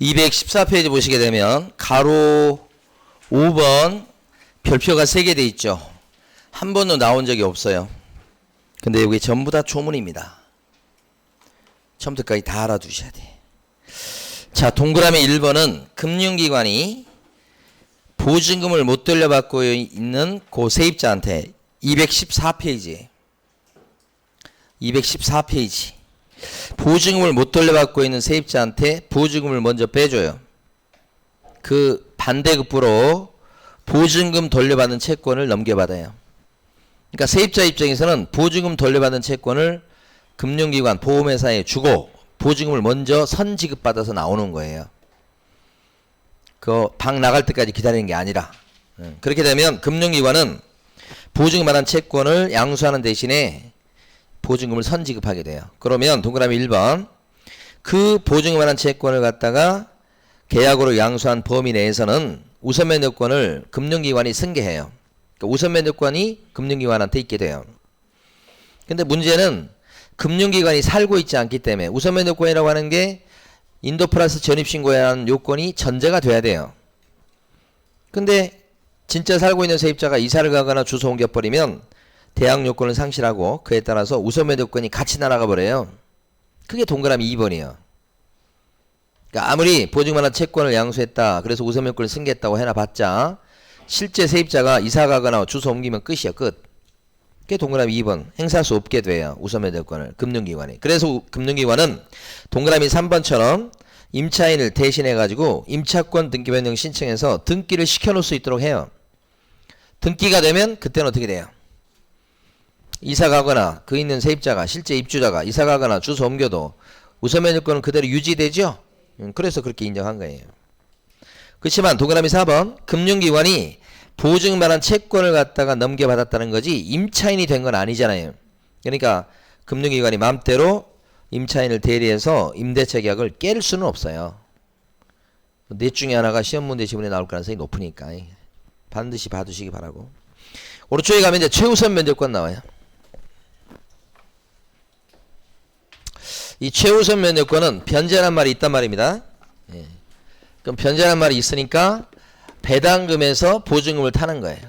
214페이지 보시게 되면 가로 5번 별표가 3개 돼 있죠. 한 번도 나온 적이 없어요. 근데 여기 전부 다 조문입니다. 처음부터까지 다 알아두셔야 돼. 자, 동그라미 1번은 금융기관이 보증금을 못 돌려받고 있는 고 세입자한테 214페이지 보증금을 못 돌려받고 있는 세입자한테 보증금을 먼저 빼줘요. 그 반대급부로 보증금 돌려받는 채권을 넘겨받아요. 그러니까 세입자 입장에서는 보증금 돌려받는 채권을 금융기관, 보험회사에 주고 보증금을 먼저 선지급받아서 나오는 거예요. 그 방 나갈 때까지 기다리는 게 아니라. 그렇게 되면 금융기관은 보증금 받은 채권을 양수하는 대신에 보증금을 선지급하게 돼요. 그러면 동그라미 1번 그 보증금 받은 채권을 갖다가 계약으로 양수한 범위 내에서는 우선 면제권을 금융기관이 승계해요. 그러니까 우선 면제권이 금융기관한테 있게 돼요. 근데 문제는 금융기관이 살고 있지 않기 때문에 우선 면제권이라고 하는 게 인도 플러스 전입신고에 대한 요건이 전제가 돼야 돼요. 근데 진짜 살고 있는 세입자가 이사를 가거나 주소 옮겨버리면 대항 요건을 상실하고 그에 따라서 우선 면제권이 같이 날아가 버려요. 그게 동그라미 2번이에요. 그러니까 아무리 보증받은 채권을 양수했다, 그래서 우선 면제권을 승계했다고 해놔봤자 실제 세입자가 이사 가거나 주소 옮기면 끝이야, 끝. 그게 동그라미 2번 행사할 수 없게 돼요. 우선 면제권을 금융기관이. 그래서 금융기관은 동그라미 3번처럼 임차인을 대신해 가지고 임차권 등기 변경 신청해서 등기를 시켜놓을 수 있도록 해요. 등기가 되면 그때는 어떻게 돼요? 이사 가거나 그 있는 세입자가 실제 입주자가 이사 가거나 주소 옮겨도 우선 면제권은 그대로 유지되죠. 그래서 그렇게 인정한 거예요. 그렇지만 동그라미 4번 금융기관이 보증받은 채권을 갖다가 넘겨받았다는 거지 임차인이 된 건 아니잖아요. 그러니까 금융기관이 마음대로 임차인을 대리해서 임대차 계약을 깰 수는 없어요. 넷 중에 하나가 시험 문제 지문에 나올 가능성이 높으니까 반드시 봐두시기 바라고. 오른쪽에 가면 이제 최우선 면제권 나와요. 이 최우선 면제권은 변제란 말이 있단 말입니다. 그럼 변제란 말이 있으니까 배당금에서 보증금을 타는 거예요.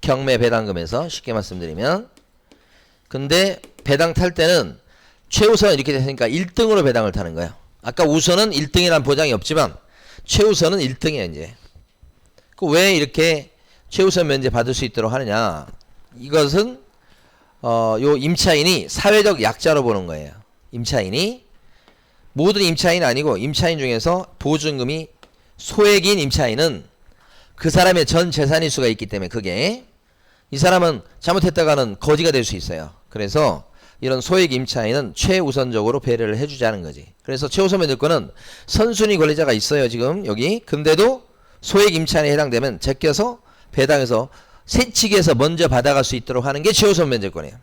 경매 배당금에서 쉽게 말씀드리면. 근데 배당 탈 때는 최우선 이렇게 됐으니까 1등으로 배당을 타는 거예요. 아까 우선은 1등이라는 보장이 없지만 최우선은 1등이에요. 이제 왜 이렇게 최우선 면제 받을 수 있도록 하느냐, 이것은 요 임차인이 사회적 약자로 보는 거예요. 임차인이 모든 임차인은 아니고 임차인 중에서 보증금이 소액인 임차인은 그 사람의 전 재산일 수가 있기 때문에 그게 이 사람은 잘못했다가는 거지가 될 수 있어요. 그래서 이런 소액 임차인은 최우선적으로 배려를 해주자는 거지. 그래서 최우선 면제권은 선순위 권리자가 있어요 지금 여기. 근데도 소액 임차인에 해당되면 제껴서 배당해서 새치기해서 먼저 받아갈 수 있도록 하는 게 최우선 면제권이에요.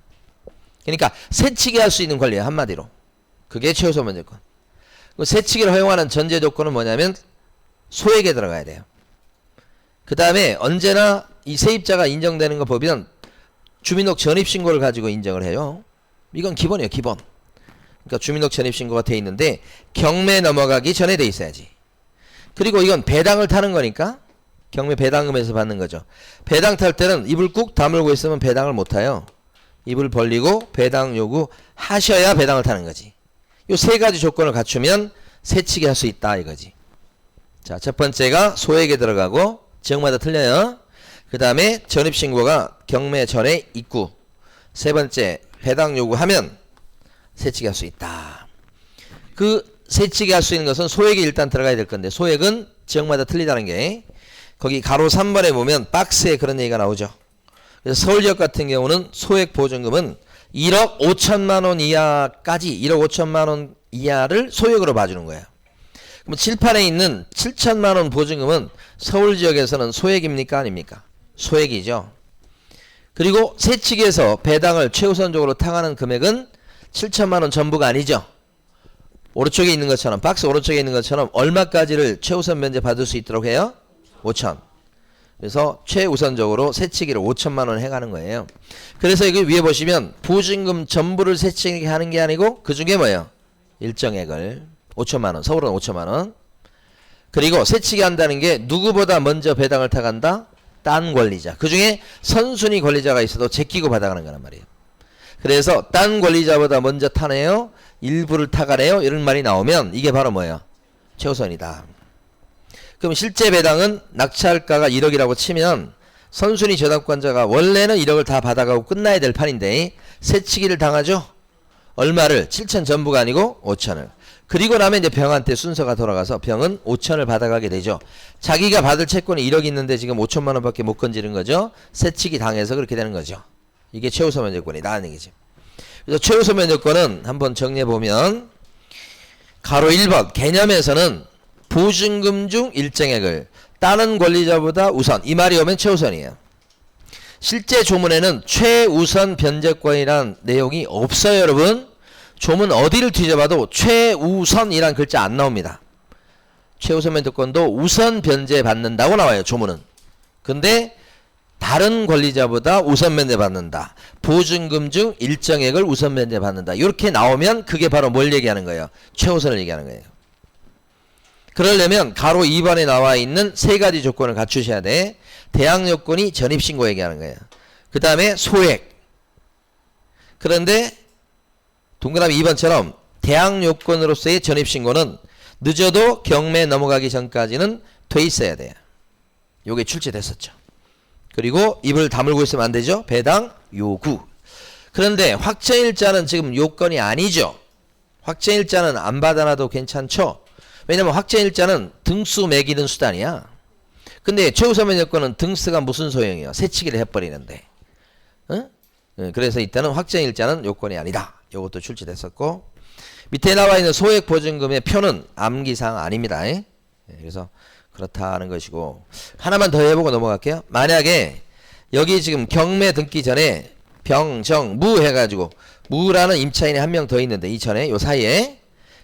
그러니까 새치기 할 수 있는 권리예요 한마디로. 그게 최우선 면제권. 새치기를 허용하는 전제 조건은 뭐냐면 소액에 들어가야 돼요. 그 다음에 언제나 이 세입자가 인정되는 거 보면 주민등록 전입신고를 가지고 인정을 해요. 이건 기본이에요, 기본. 그러니까 주민등록 전입신고가 돼 있는데 경매 넘어가기 전에 돼 있어야지. 그리고 이건 배당을 타는 거니까 경매 배당금에서 받는 거죠. 배당 탈 때는 입을 꾹 다물고 있으면 배당을 못 타요. 입을 벌리고 배당 요구 하셔야 배당을 타는 거지. 요 세 가지 조건을 갖추면 새치기 할 수 있다 이거지. 자, 첫 번째가 소액에 들어가고 지역마다 틀려요. 그 다음에 전입신고가 경매 전에 있고, 세 번째 배당 요구하면 새치기 할 수 있다. 그 새치기 할 수 있는 것은 소액이 일단 들어가야 될 건데 소액은 지역마다 틀리다는 게 거기 가로 3번에 보면 박스에 그런 얘기가 나오죠. 그래서 서울지역 같은 경우는 소액 보증금은 1억 5천만 원 이하까지 1억 5천만 원 이하를 소액으로 봐주는 거예요. 그럼 칠판에 있는 7천만 원 보증금은 서울지역에서는 소액입니까 아닙니까? 소액이죠. 그리고 새치기에서 배당을 최우선적으로 탕하는 금액은 7천만 원 전부가 아니죠. 오른쪽에 있는 것처럼 박스 오른쪽에 있는 것처럼 얼마까지를 최우선 면제 받을 수 있도록 해요? 5천. 그래서 최우선적으로 새치기를 5천만 원 해가는 거예요. 그래서 여기 위에 보시면 보증금 전부를 새치기하는 게 아니고 그 중에 뭐예요? 일정액을 5천만 원. 서울은 5천만 원. 그리고 세치기 한다는 게 누구보다 먼저 배당을 타간다? 딴 권리자. 그 중에 선순위 권리자가 있어도 제끼고 받아가는 거란 말이에요. 그래서 딴 권리자보다 먼저 타네요. 일부를 타가네요. 이런 말이 나오면 이게 바로 뭐예요? 최우선이다. 그럼 실제 배당은 낙찰가가 1억이라고 치면 선순위 저당권자가 원래는 1억을 다 받아가고 끝나야 될 판인데 세치기를 당하죠. 얼마를? 7천 전부가 아니고 5천을. 그리고 나면 이제 병한테 순서가 돌아가서 병은 5천을 받아가게 되죠. 자기가 받을 채권이 1억 있는데 지금 5천만 원밖에 못 건지는 거죠. 세치기 당해서 그렇게 되는 거죠. 이게 최우선 면제권이다 하는 얘기죠. 그래서 최우선 면제권은 한번 정리해 보면 가로 1번 개념에서는 보증금 중 일정액을 다른 권리자보다 우선, 이 말이 오면 최우선이에요. 실제 조문에는 최우선 변제권이란 내용이 없어요, 여러분. 조문 어디를 뒤져봐도 최우선이란 글자 안 나옵니다. 최우선 면제권도 우선 변제 받는다고 나와요, 조문은. 근데 다른 권리자보다 우선 면제 받는다. 보증금 중 일정액을 우선 면제 받는다. 이렇게 나오면 그게 바로 뭘 얘기하는 거예요? 최우선을 얘기하는 거예요. 그러려면 가로 2번에 나와 있는 세 가지 조건을 갖추셔야 돼. 대항 요건이 전입신고 얘기하는 거예요. 그 다음에 소액. 그런데 동그라미 2번처럼 대항 요건으로서의 전입신고는 늦어도 경매 넘어가기 전까지는 돼 있어야 돼요. 요게 출제됐었죠. 그리고 입을 다물고 있으면 안 되죠. 배당 요구. 그런데 확정일자는 지금 요건이 아니죠. 확정일자는 안 받아놔도 괜찮죠. 왜냐면 확정일자는 등수 매기는 수단이야. 근데 최우선 면제권은 등수가 무슨 소용이야. 세치기를 해버리는데. 응? 그래서 이때는 확정일자는 요건이 아니다. 요것도 출제됐었고, 밑에 나와 있는 소액 보증금의 표는 암기사항 아닙니다. 그래서 그렇다는 것이고, 하나만 더 해보고 넘어갈게요. 만약에 여기 지금 경매 등기 전에 병, 정, 무 해가지고 무라는 임차인이 한 명 더 있는데 이전에 요 사이에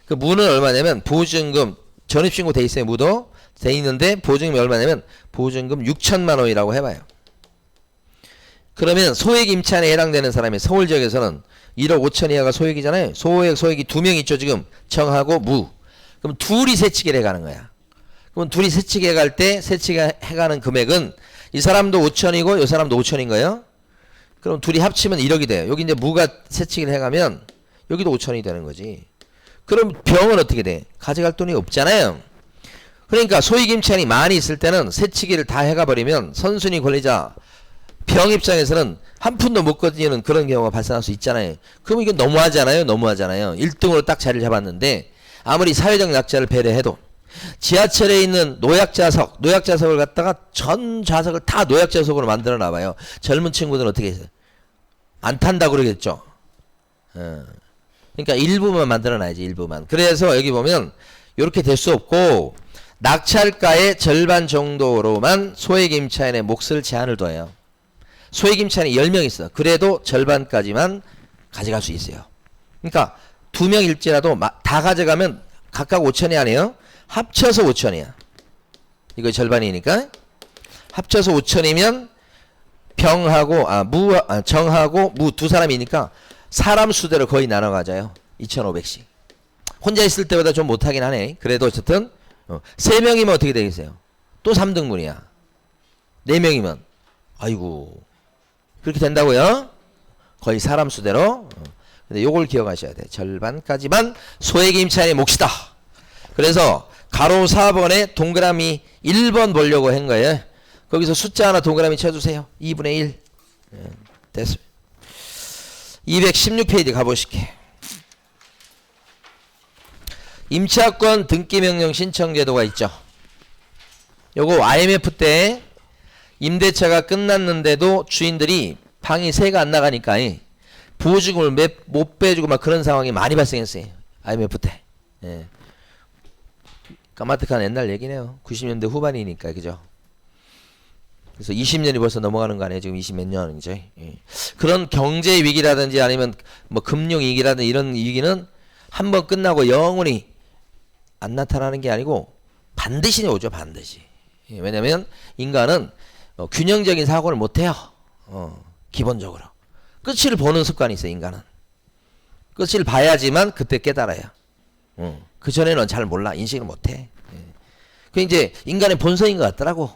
그 무는 얼마냐면 보증금 전입신고 돼 있어요. 무도 돼 있는데 보증금이 얼마냐면 보증금 6천만 원이라고 해봐요. 그러면 소액 임차인에 해당되는 사람이 서울 지역에서는 1억 5천 이하가 소액이잖아요. 소액이 두 명 있죠. 지금 정하고 무. 그럼 둘이 세치기를 해가는 거야. 그럼 둘이 세치기 해갈 때 세치기 해가는 금액은 이 사람도 5천이고 이 사람도 5천인 거예요. 그럼 둘이 합치면 1억이 돼요. 여기 이제 무가 세치기를 해가면 여기도 5천이 되는 거지. 그럼 병은 어떻게 돼? 가져갈 돈이 없잖아요. 그러니까 소액 임차인이 많이 있을 때는 세치기를 다 해가 버리면 선순위 권리자 병 입장에서는 한 푼도 못 거두는 그런 경우가 발생할 수 있잖아요. 그럼 이게 너무하잖아요. 1등으로 딱 자리를 잡았는데 아무리 사회적 약자를 배려해도 지하철에 있는 노약자석을 갖다가 전 좌석을 다 노약자석으로 만들어 놔봐요. 젊은 친구들은 어떻게 해요? 안 탄다고 그러겠죠. 그러니까 일부만 만들어 놔야지. 일부만. 그래서 여기 보면 이렇게 될 수 없고 낙찰가의 절반 정도로만 소액 임차인의 몫을 제한을 둬요. 소액 임차인이 10명 있어. 그래도 절반까지만 가져갈 수 있어요. 그러니까 2명일지라도 다 가져가면 각각 5천이 아니에요. 합쳐서 5천이야. 이거 절반이니까. 합쳐서 5천이면 정하고 무 두 사람이니까 사람 수대로 거의 나눠 가져요. 2,500씩. 혼자 있을 때보다 좀 못하긴 하네. 그래도 어쨌든 3명이면 어떻게 되겠어요? 또 3등분이야. 4명이면 아이고 그렇게 된다고요? 거의 사람 수대로. 근데 요걸 기억하셔야 돼. 절반까지만 소액 임차인의 몫이다. 그래서 가로 4번에 동그라미 1번 보려고 한 거예요. 거기서 숫자 하나 동그라미 쳐주세요. 2분의 1. 됐습니다. 216페이지 가보실게. 임차권 등기명령 신청 제도가 있죠. 요거 IMF 때 임대차가 끝났는데도 주인들이 방이 새가 안 나가니까 보증금을 못 빼주고 막 그런 상황이 많이 발생했어요. IMF 때. 예. 까마득한 옛날 얘기네요. 90년대 후반이니까 그죠. 그래서 20년이 벌써 넘어가는 거 아니에요. 지금 20몇 년이죠. 예. 그런 경제 위기라든지 아니면 뭐 금융 위기라든지 이런 위기는 한번 끝나고 영원히 안 나타나는 게 아니고 반드시 오죠. 반드시. 예. 왜냐면 인간은 균형적인 사고를 못해요. 기본적으로. 끝을 보는 습관이 있어요. 인간은. 끝을 봐야지만 그때 깨달아요. 그 전에는 잘 몰라. 인식을 못해. 예. 그 이제 인간의 본성인 것 같더라고.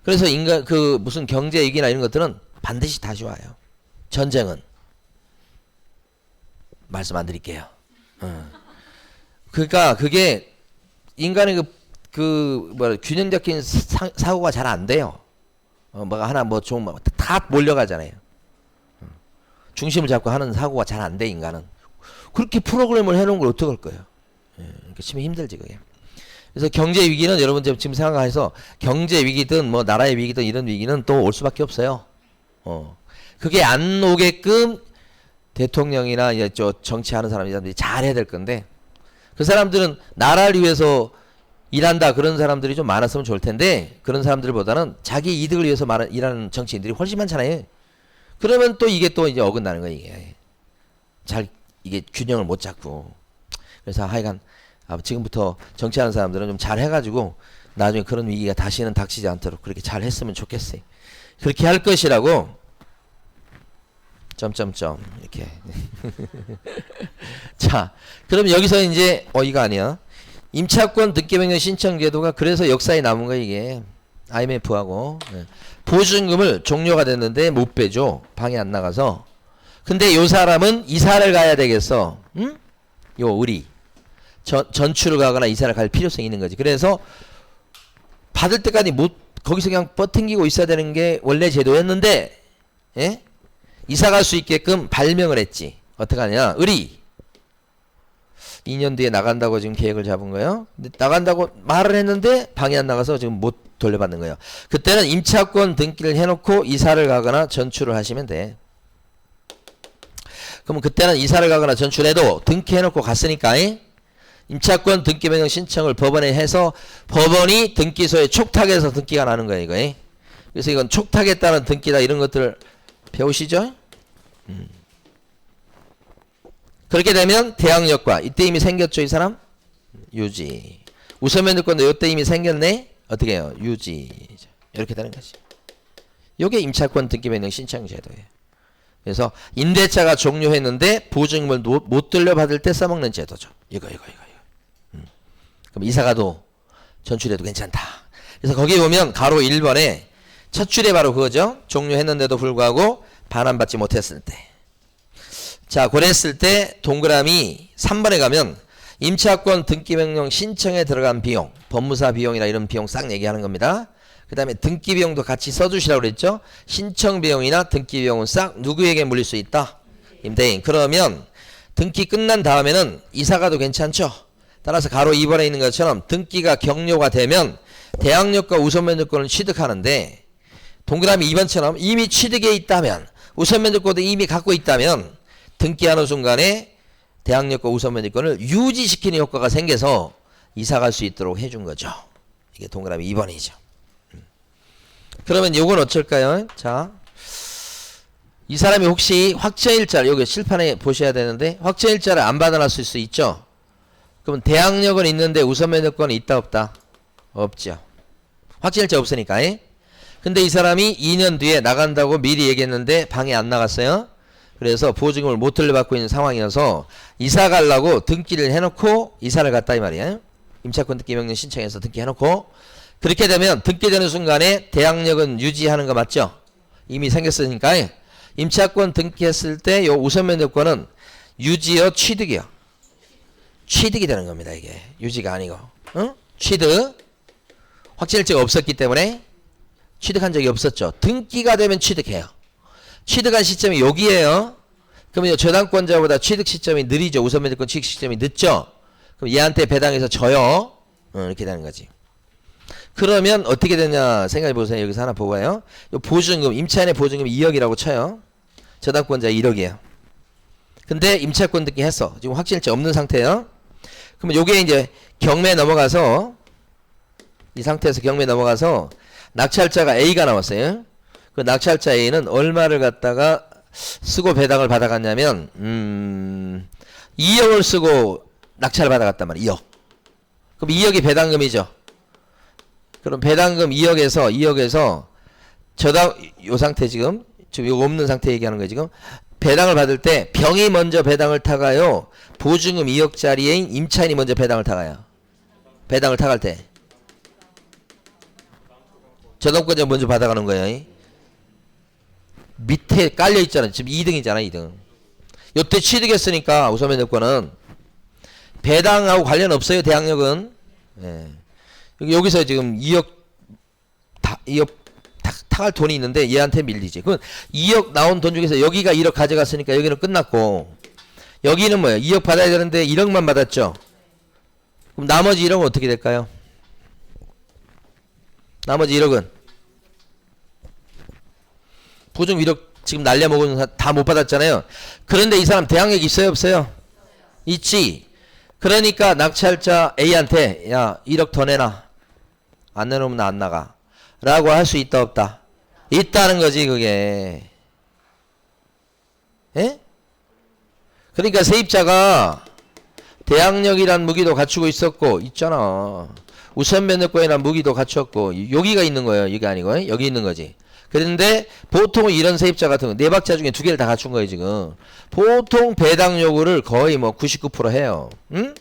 그래서 인간 그 무슨 경제 위기나 이런 것들은 반드시 다시 와요. 전쟁은 말씀 안 드릴게요. 그러니까 그게 인간의 뭐 균형 잡힌 사고가 잘 안 돼요. 뭐가 하나 뭐 좀 다 몰려가잖아요. 중심을 잡고 하는 사고가 잘 안 돼 인간은. 그렇게 프로그램을 해놓은 걸 어떡할 거예요. 그러니까 심히 힘들지 그게. 그래서 경제 위기는 여러분 지금 생각해서 경제 위기든 뭐 나라의 위기든 이런 위기는 또 올 수밖에 없어요. 그게 안 오게끔 대통령이나 이제 정치하는 사람들이 잘 해야 될 건데 그 사람들은 나라를 위해서 일한다 그런 사람들이 좀 많았으면 좋을 텐데 그런 사람들보다는 자기 이득을 위해서 일하는 정치인들이 훨씬 많잖아요. 그러면 또 이게 또 이제 어긋나는 거예요. 이게 잘 이게 균형을 못 잡고. 그래서 하여간 지금부터 정치하는 사람들은 좀 잘 해가지고 나중에 그런 위기가 다시는 닥치지 않도록 그렇게 잘 했으면 좋겠어요. 그렇게 할 것이라고 점점점 이렇게. 자, 그럼 여기서 이제 이거 아니야. 임차권 등기명령 신청 제도가 그래서 역사에 남은 거 이게 IMF하고 보증금을 종료가 됐는데 못 빼줘. 방에 안 나가서. 근데 요 사람은 이사를 가야 되겠어. 응? 요 의리. 전출을 가거나 이사를 갈 필요성이 있는 거지. 그래서 받을 때까지 거기서 그냥 버팅기고 있어야 되는 게 원래 제도였는데 예? 이사 갈 수 있게끔 발명을 했지. 어떻게 하냐. 의리. 2년 뒤에 나간다고 지금 계획을 잡은 거예요. 근데 나간다고 말을 했는데 방에 안 나가서 지금 못 돌려받는 거예요. 그때는 임차권 등기를 해놓고 이사를 가거나 전출을 하시면 돼. 그러면 그때는 이사를 가거나 전출해도 등기해놓고 갔으니까 임차권 등기명령 신청을 법원에 해서 법원이 등기소에 촉탁해서 등기가 나는 거예요. 이거. 그래서 이건 촉탁에 따른 등기다 이런 것들을 배우시죠? 그렇게 되면 대항력과 이때 이미 생겼죠 이 사람? 유지. 우선면허권도 이때 이미 생겼네? 어떻게 해요? 유지. 이렇게 되는 거지. 요게 임차권 등기명령 신청 제도예요. 그래서 임대차가 종료했는데 보증금을 못 돌려받을 때 써먹는 제도죠. 이거. 그럼 이사가도 전출해도 괜찮다. 그래서 거기 보면 가로 1번에 첫 줄에 바로 그거죠. 종료했는데도 불구하고 반환받지 못했을 때. 자, 그랬을 때 동그라미 3번에 가면 임차권 등기명령 신청에 들어간 비용, 법무사 비용이나 이런 비용 싹 얘기하는 겁니다. 그 다음에 등기 비용도 같이 써주시라고 그랬죠. 신청 비용이나 등기 비용은 싹 누구에게 물릴 수 있다? 임대인. 그러면 등기 끝난 다음에는 이사가도 괜찮죠. 따라서 가로 2번에 있는 것처럼 등기가 격료가 되면 대항력과 우선면허권을 취득하는데 동그라미 2번처럼 이미 취득해 있다면 우선면허권도 이미 갖고 있다면 등기하는 순간에 대항력과 우선면허권을 유지시키는 효과가 생겨서 이사 갈 수 있도록 해준 거죠. 이게 동그라미 2번이죠. 그러면 요건 어쩔까요? 자, 이 사람이 혹시 확정일자를 여기 실판에 보셔야 되는데 확정일자를 안 받아놨을 수 있죠. 그럼 대항력은 있는데 우선면허권은 있다 없다? 없죠. 확정일자 없으니까. 근데 이 사람이 2년 뒤에 나간다고 미리 얘기했는데 방에 안 나갔어요. 그래서 보증금을 못 돌려받고 있는 상황이어서 이사 가려고 등기를 해놓고 이사를 갔다 이 말이에요. 임차권 등기명령 신청해서 등기해놓고 그렇게 되면 등기되는 순간에 대항력은 유지하는 거 맞죠? 이미 생겼으니까 임차권 등기했을 때 요 우선면허권은 유지요 취득이요? 취득이 되는 겁니다. 이게 유지가 아니고 취득. 확정일자가 없었기 때문에 취득한 적이 없었죠. 등기가 되면 취득해요. 취득한 시점이 여기에요. 그러면 저당권자보다 취득 시점이 느리죠. 우선면허권 취득 시점이 늦죠. 그럼 얘한테 배당해서 져요. 이렇게 되는 거지. 그러면 어떻게 되냐 생각해 보세요. 여기서 하나 보고요. 보증금 임차인의 보증금이 2억이라고 쳐요. 저당권자 1억이에요. 근데 임차권 등기 했어. 지금 확정일자 없는 상태예요. 그러면 요게 이제 경매 넘어가서 이 상태에서 경매 넘어가서 낙찰자가 A가 나왔어요. 그 낙찰자 A는 얼마를 갖다가 쓰고 배당을 받아갔냐면 2억을 쓰고 낙찰을 받아갔단 말이에요. 2억. 그럼 2억이 배당금이죠. 그럼 배당금 2억에서 저당 요 상태 지금 이거 없는 상태 얘기하는 거예요. 지금 배당을 받을 때 병이 먼저 배당을 타가요. 보증금 2억짜리인 임차인이 먼저 배당을 타가요. 배당을 타갈 때 저당권자 먼저 받아가는 거예요. 밑에 깔려 있잖아. 지금 2등이잖아, 2등. 요때 취득했으니까 우선면접권은 배당하고 관련 없어요. 대항력은. 예. 여기서 지금 2억 탁할 돈이 있는데 얘한테 밀리지. 그럼 2억 나온 돈 중에서 여기가 1억 가져갔으니까 여기는 끝났고, 여기는 뭐예요? 2억 받아야 되는데 1억만 받았죠. 그럼 나머지 1억은 어떻게 될까요? 나머지 1억은 보증 1억 지금 날려먹은 다 못 받았잖아요. 그런데 이 사람 대항력 있어요, 없어요? 있지. 그러니까 낙찰자 A한테 야 1억 더 내놔. 안 내놓으면 나 안 나가 라고 할 수 있다, 없다? 있다는 거지, 그게. 예? 그러니까 세입자가 대항력이란 무기도 갖추고 있었고, 있잖아. 우선면허권이란 무기도 갖췄고, 여기가 있는 거예요. 이게 아니고 여기 있는 거지. 그런데 보통 이런 세입자 같은 거 4박자 중에 2개를 다 갖춘 거예요, 지금. 보통 배당 요구를 거의 뭐 99% 해요. 응?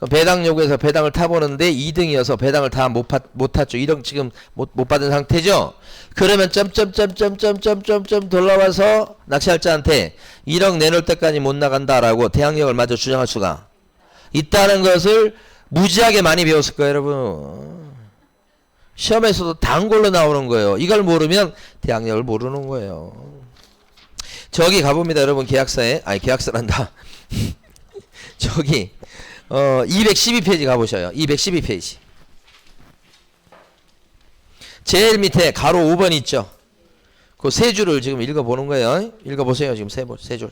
배당 요구에서 배당을 타보는데 2등이어서 배당을 다 못 탔죠. 1억 지금 못 받은 상태죠. 그러면 점점점점점점점 돌아와서 낙찰자한테 1억 내놓을 때까지 못 나간다라고 대항력을 마저 주장할 수가 있다는 것을 무지하게 많이 배웠을 거예요, 여러분. 시험에서도 단골로 나오는 거예요. 이걸 모르면 대항력을 모르는 거예요. 저기 가봅니다, 여러분. 계약서에. 아니, 계약서란다. 저기 212페이지 가보셔요. 212페이지. 제일 밑에 가로 5번 있죠. 그 세 줄을 지금 읽어보는 거예요. 읽어보세요. 지금 세 줄.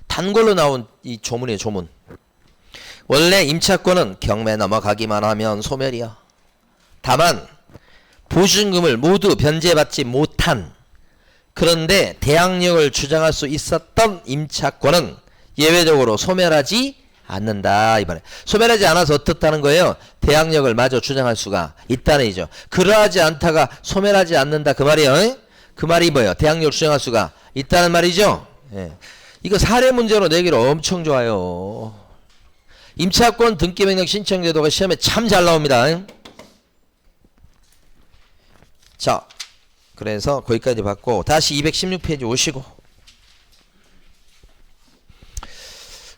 단골로 나온 이 조문이에요, 조문. 원래 임차권은 경매 넘어가기만 하면 소멸이야. 다만 보증금을 모두 변제받지 못한, 그런데 대항력을 주장할 수 있었던 임차권은 예외적으로 소멸하지 않는다. 이번에 소멸하지 않아서 어떻다는 거예요? 대항력을 마저 주장할 수가 있다는 얘기죠. 그러하지 않다가 소멸하지 않는다, 그 말이에요. 그 말이 뭐예요? 대항력을 주장할 수가 있다는 말이죠. 예. 이거 사례 문제로 내기로 엄청 좋아요. 임차권 등기명령 신청 제도가 시험에 참 잘 나옵니다. 자, 그래서 거기까지 받고 다시 216페이지 오시고,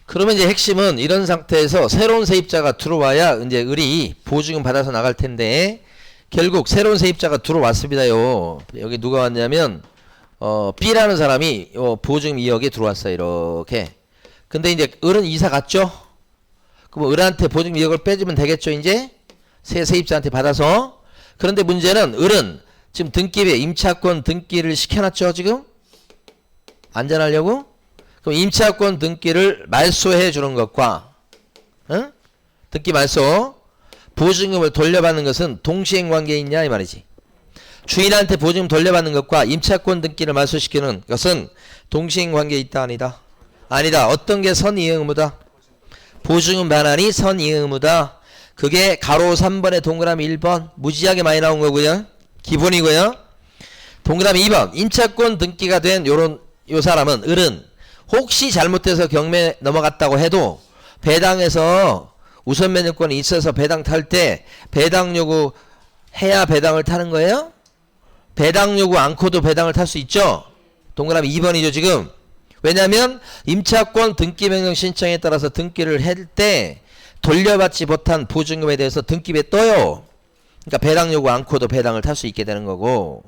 그러면 이제 핵심은 이런 상태에서 새로운 세입자가 들어와야 이제 을이 보증금 받아서 나갈 텐데, 결국 새로운 세입자가 들어왔습니다요. 여기 누가 왔냐면 B라는 사람이 보증금 2억에 들어왔어요. 이렇게. 근데 이제 을은 이사 갔죠. 그럼 을한테 보증금 2억을 빼주면 되겠죠, 이제 새 세입자한테 받아서. 그런데 문제는 을은 지금 등기부에 임차권 등기를 시켜놨죠, 지금? 안전하려고? 그럼 임차권 등기를 말소해 주는 것과, 응? 등기 말소, 보증금을 돌려받는 것은 동시행관계에 있냐, 이 말이지. 주인한테 보증금 돌려받는 것과 임차권 등기를 말소시키는 것은 동시행관계에 있다, 아니다? 아니다. 어떤 게 선이행 의무다? 보증금 반환이 선이행 의무다. 그게 가로 3번에 동그라미 1번 무지하게 많이 나온 거고요. 기본이고요. 동그라미 2번 임차권 등기가 된 요 사람은, 을은 혹시 잘못해서 경매 넘어갔다고 해도 배당에서 우선 면허권이 있어서 배당 탈 때 배당 요구 해야 배당을 타는 거예요? 배당 요구 않고도 배당을 탈 수 있죠? 동그라미 2번이죠, 지금. 왜냐면 임차권 등기명령 신청에 따라서 등기를 할 때 돌려받지 못한 보증금에 대해서 등기부에 떠요. 그러니까 배당 요구 않고도 배당을 탈 수 있게 되는 거고.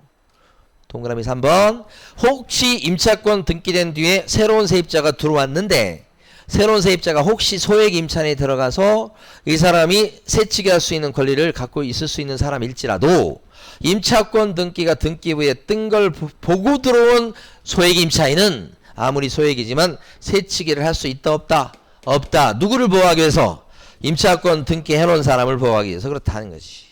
동그라미 3번 혹시 임차권 등기된 뒤에 새로운 세입자가 들어왔는데, 새로운 세입자가 혹시 소액 임차인에 들어가서 이 사람이 새치기 할 수 있는 권리를 갖고 있을 수 있는 사람일지라도 임차권 등기가 등기부에 뜬 걸 보고 들어온 소액 임차인은 아무리 소액이지만 새치기를 할 수 있다, 없다? 없다. 누구를 보호하기 위해서? 임차권 등기 해놓은 사람을 보호하기 위해서 그렇다는 거지.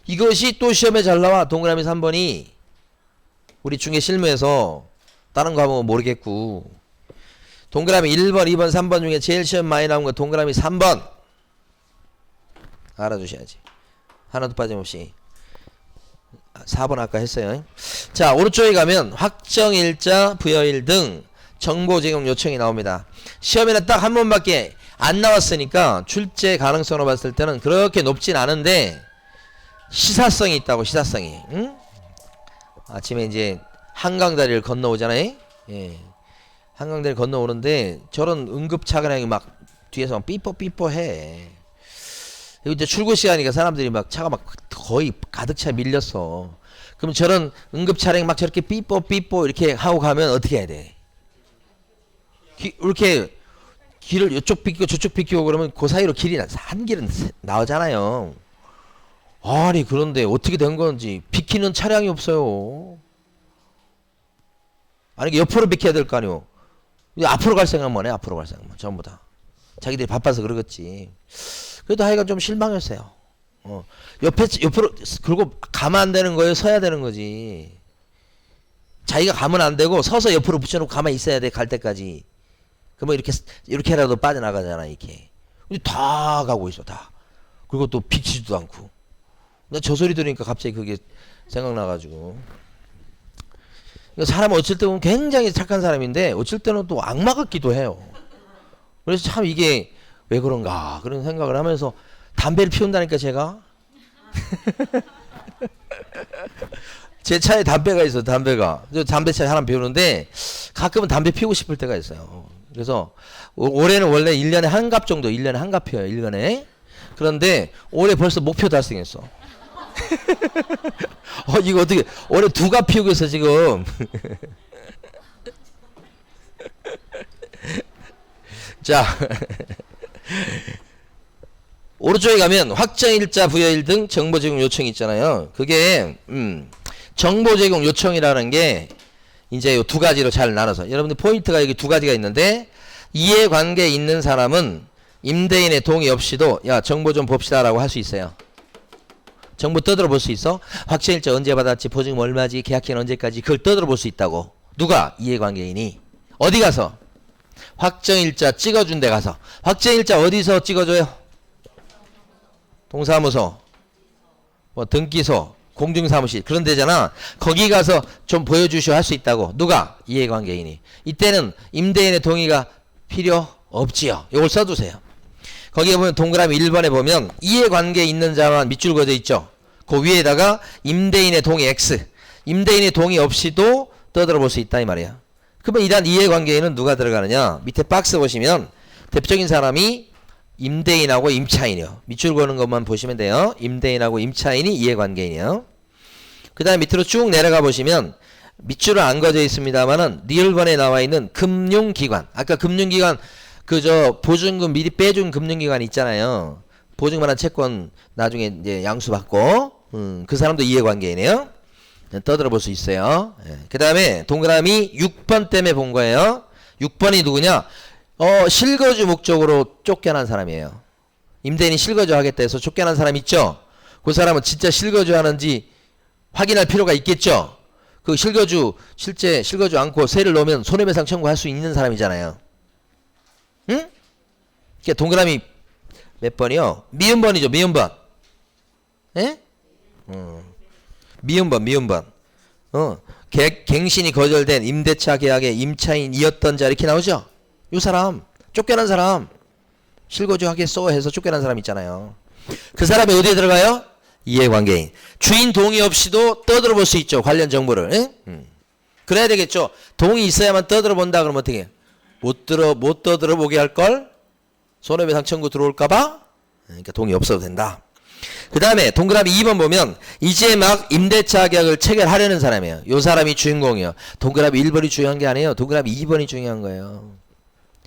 이것이 또 시험에 잘 나와. 동그라미 3번이 우리 중에 실무에서, 다른 거 하면 모르겠고, 동그라미 1번, 2번, 3번 중에 제일 시험 많이 나온 거 동그라미 3번 알아두셔야지. 하나도 빠짐없이. 4번 아까 했어요. 자, 오른쪽에 가면 확정일자, 부여일 등 정보 제공 요청이 나옵니다. 시험에는 딱 한 번밖에 안 나왔으니까 출제 가능성으로 봤을 때는 그렇게 높진 않은데 시사성이 있다고. 시사성이. 응? 아침에 이제 한강다리를 건너오잖아요. 예. 한강다리 건너오는데 저런 응급차량이 막 뒤에서 막 삐뽀삐뽀 해. 이제 출근 시간이니까 사람들이 막 차가 막 거의 가득 차 밀렸어. 그럼 저런 응급차량이 막 저렇게 삐뽀삐뽀 이렇게 하고 가면 어떻게 해야 돼? 이렇게 길을 이쪽 비키고 저쪽 비키고 그러면 그 사이로 한 길은 나오잖아요. 아니 그런데 어떻게 된 건지 비키는 차량이 없어요. 아니 옆으로 비켜야 될 거 아니오. 앞으로 갈 생각만 해. 앞으로 갈 생각만. 전부 다 자기들이 바빠서 그러겠지. 그래도 하여간 좀 실망했어요. 옆으로 그리고 가면 안 되는 거예요, 서야 되는 거지. 자기가 가면 안 되고 서서 옆으로 붙여놓고 가만히 있어야 돼, 갈 때까지. 그러면 이렇게라도 빠져나가잖아. 이렇게 근데 다 가고 있어, 다. 그리고 또 비키지도 않고. 나 저 소리 들으니까 갑자기 그게 생각나가지고. 사람 어쩔 때 보면 굉장히 착한 사람인데 어쩔 때는 또 악마 같기도 해요. 그래서 참 이게 왜 그런가 그런 생각을 하면서 담배를 피운다니까. 제가 제 차에 담배가 있어. 담배가 저 담배차에 하나 피우는데 가끔은 담배 피우고 싶을 때가 있어요. 그래서 올해는 원래 1년에 한 갑 정도 1년에 한 갑 피워요. 1년에. 그런데 올해 벌써 목표 달성했어. 이거 어떻게 올해 2갑 피우고 있어 지금. 자 오른쪽에 가면 확정일자 부여일 등 정보제공 요청이 있잖아요. 그게 정보제공 요청이라는 게 이제 요 2가지로 잘 나눠서 여러분들 포인트가 여기 2가지가 있는데 이해관계 있는 사람은 임대인의 동의 없이도 야 정보 좀 봅시다 라고 할 수 있어요. 정보 떠들어 볼 수 있어. 확정일자 언제 받았지, 보증금 얼마지, 계약기간 언제까지, 그걸 떠들어 볼 수 있다고. 누가? 이해관계인이. 어디 가서? 확정일자 찍어준 데 가서. 확정일자 어디서 찍어줘요? 동사무소, 뭐 등기소, 공중사무실 그런 데잖아. 거기 가서 좀 보여주시오 할 수 있다고. 누가? 이해관계인이. 이때는 임대인의 동의가 필요 없지요. 이걸 써두세요. 거기에 보면 동그라미 1번에 보면 이해관계 있는 자만 밑줄 그어져 있죠. 그 위에다가 임대인의 동의 X. 임대인의 동의 없이도 떠들어 볼 수 있다 이 말이야. 그러면 일단 이해관계인은 누가 들어가느냐. 밑에 박스 보시면 대표적인 사람이 임대인하고 임차인이요. 밑줄 그는 것만 보시면 돼요. 임대인하고 임차인이 이해관계인이요. 그 다음에 밑으로 쭉 내려가 보시면 밑줄은 안 그어져 있습니다만은 리을번에 나와 있는 금융기관. 아까 금융기관 그저 보증금 미리 빼준 금융기관 있잖아요. 보증만한 채권 나중에 이제 양수받고 그 사람도 이해관계이네요. 떠들어 볼 수 있어요. 그 다음에 동그라미 6번 때문에 본 거예요. 6번이 누구냐? 실거주 목적으로 쫓겨난 사람이에요. 임대인이 실거주 하겠다 해서 쫓겨난 사람 있죠? 그 사람은 진짜 실거주 하는지 확인할 필요가 있겠죠? 그 실제 실거주 않고 세를 넣으면 손해배상 청구할 수 있는 사람이잖아요. 응? 그러니까 동그라미 몇 번이요? 미음번이죠, 미음번. 예? 미음번. 갱신이 거절된 임대차 계약의 임차인이었던 자 이렇게 나오죠? 이 사람, 쫓겨난 사람, 실거주 하겠소 해서 쫓겨난 사람 있잖아요. 그 사람이 어디에 들어가요? 이해관계인. 주인 동의 없이도 떠들어 볼 수 있죠, 관련 정보를. 예? 그래야 되겠죠. 동의 있어야만 떠들어 본다 그러면 어떻게 해? 못 떠들어 보게 할 걸? 손해배상 청구 들어올까봐? 그러니까 동의 없어도 된다. 그 다음에 동그라미 2번 보면 이제 막 임대차 계약을 체결하려는 사람이에요. 요 사람이 주인공이에요. 동그라미 1번이 중요한 게 아니에요. 동그라미 2번이 중요한 거예요.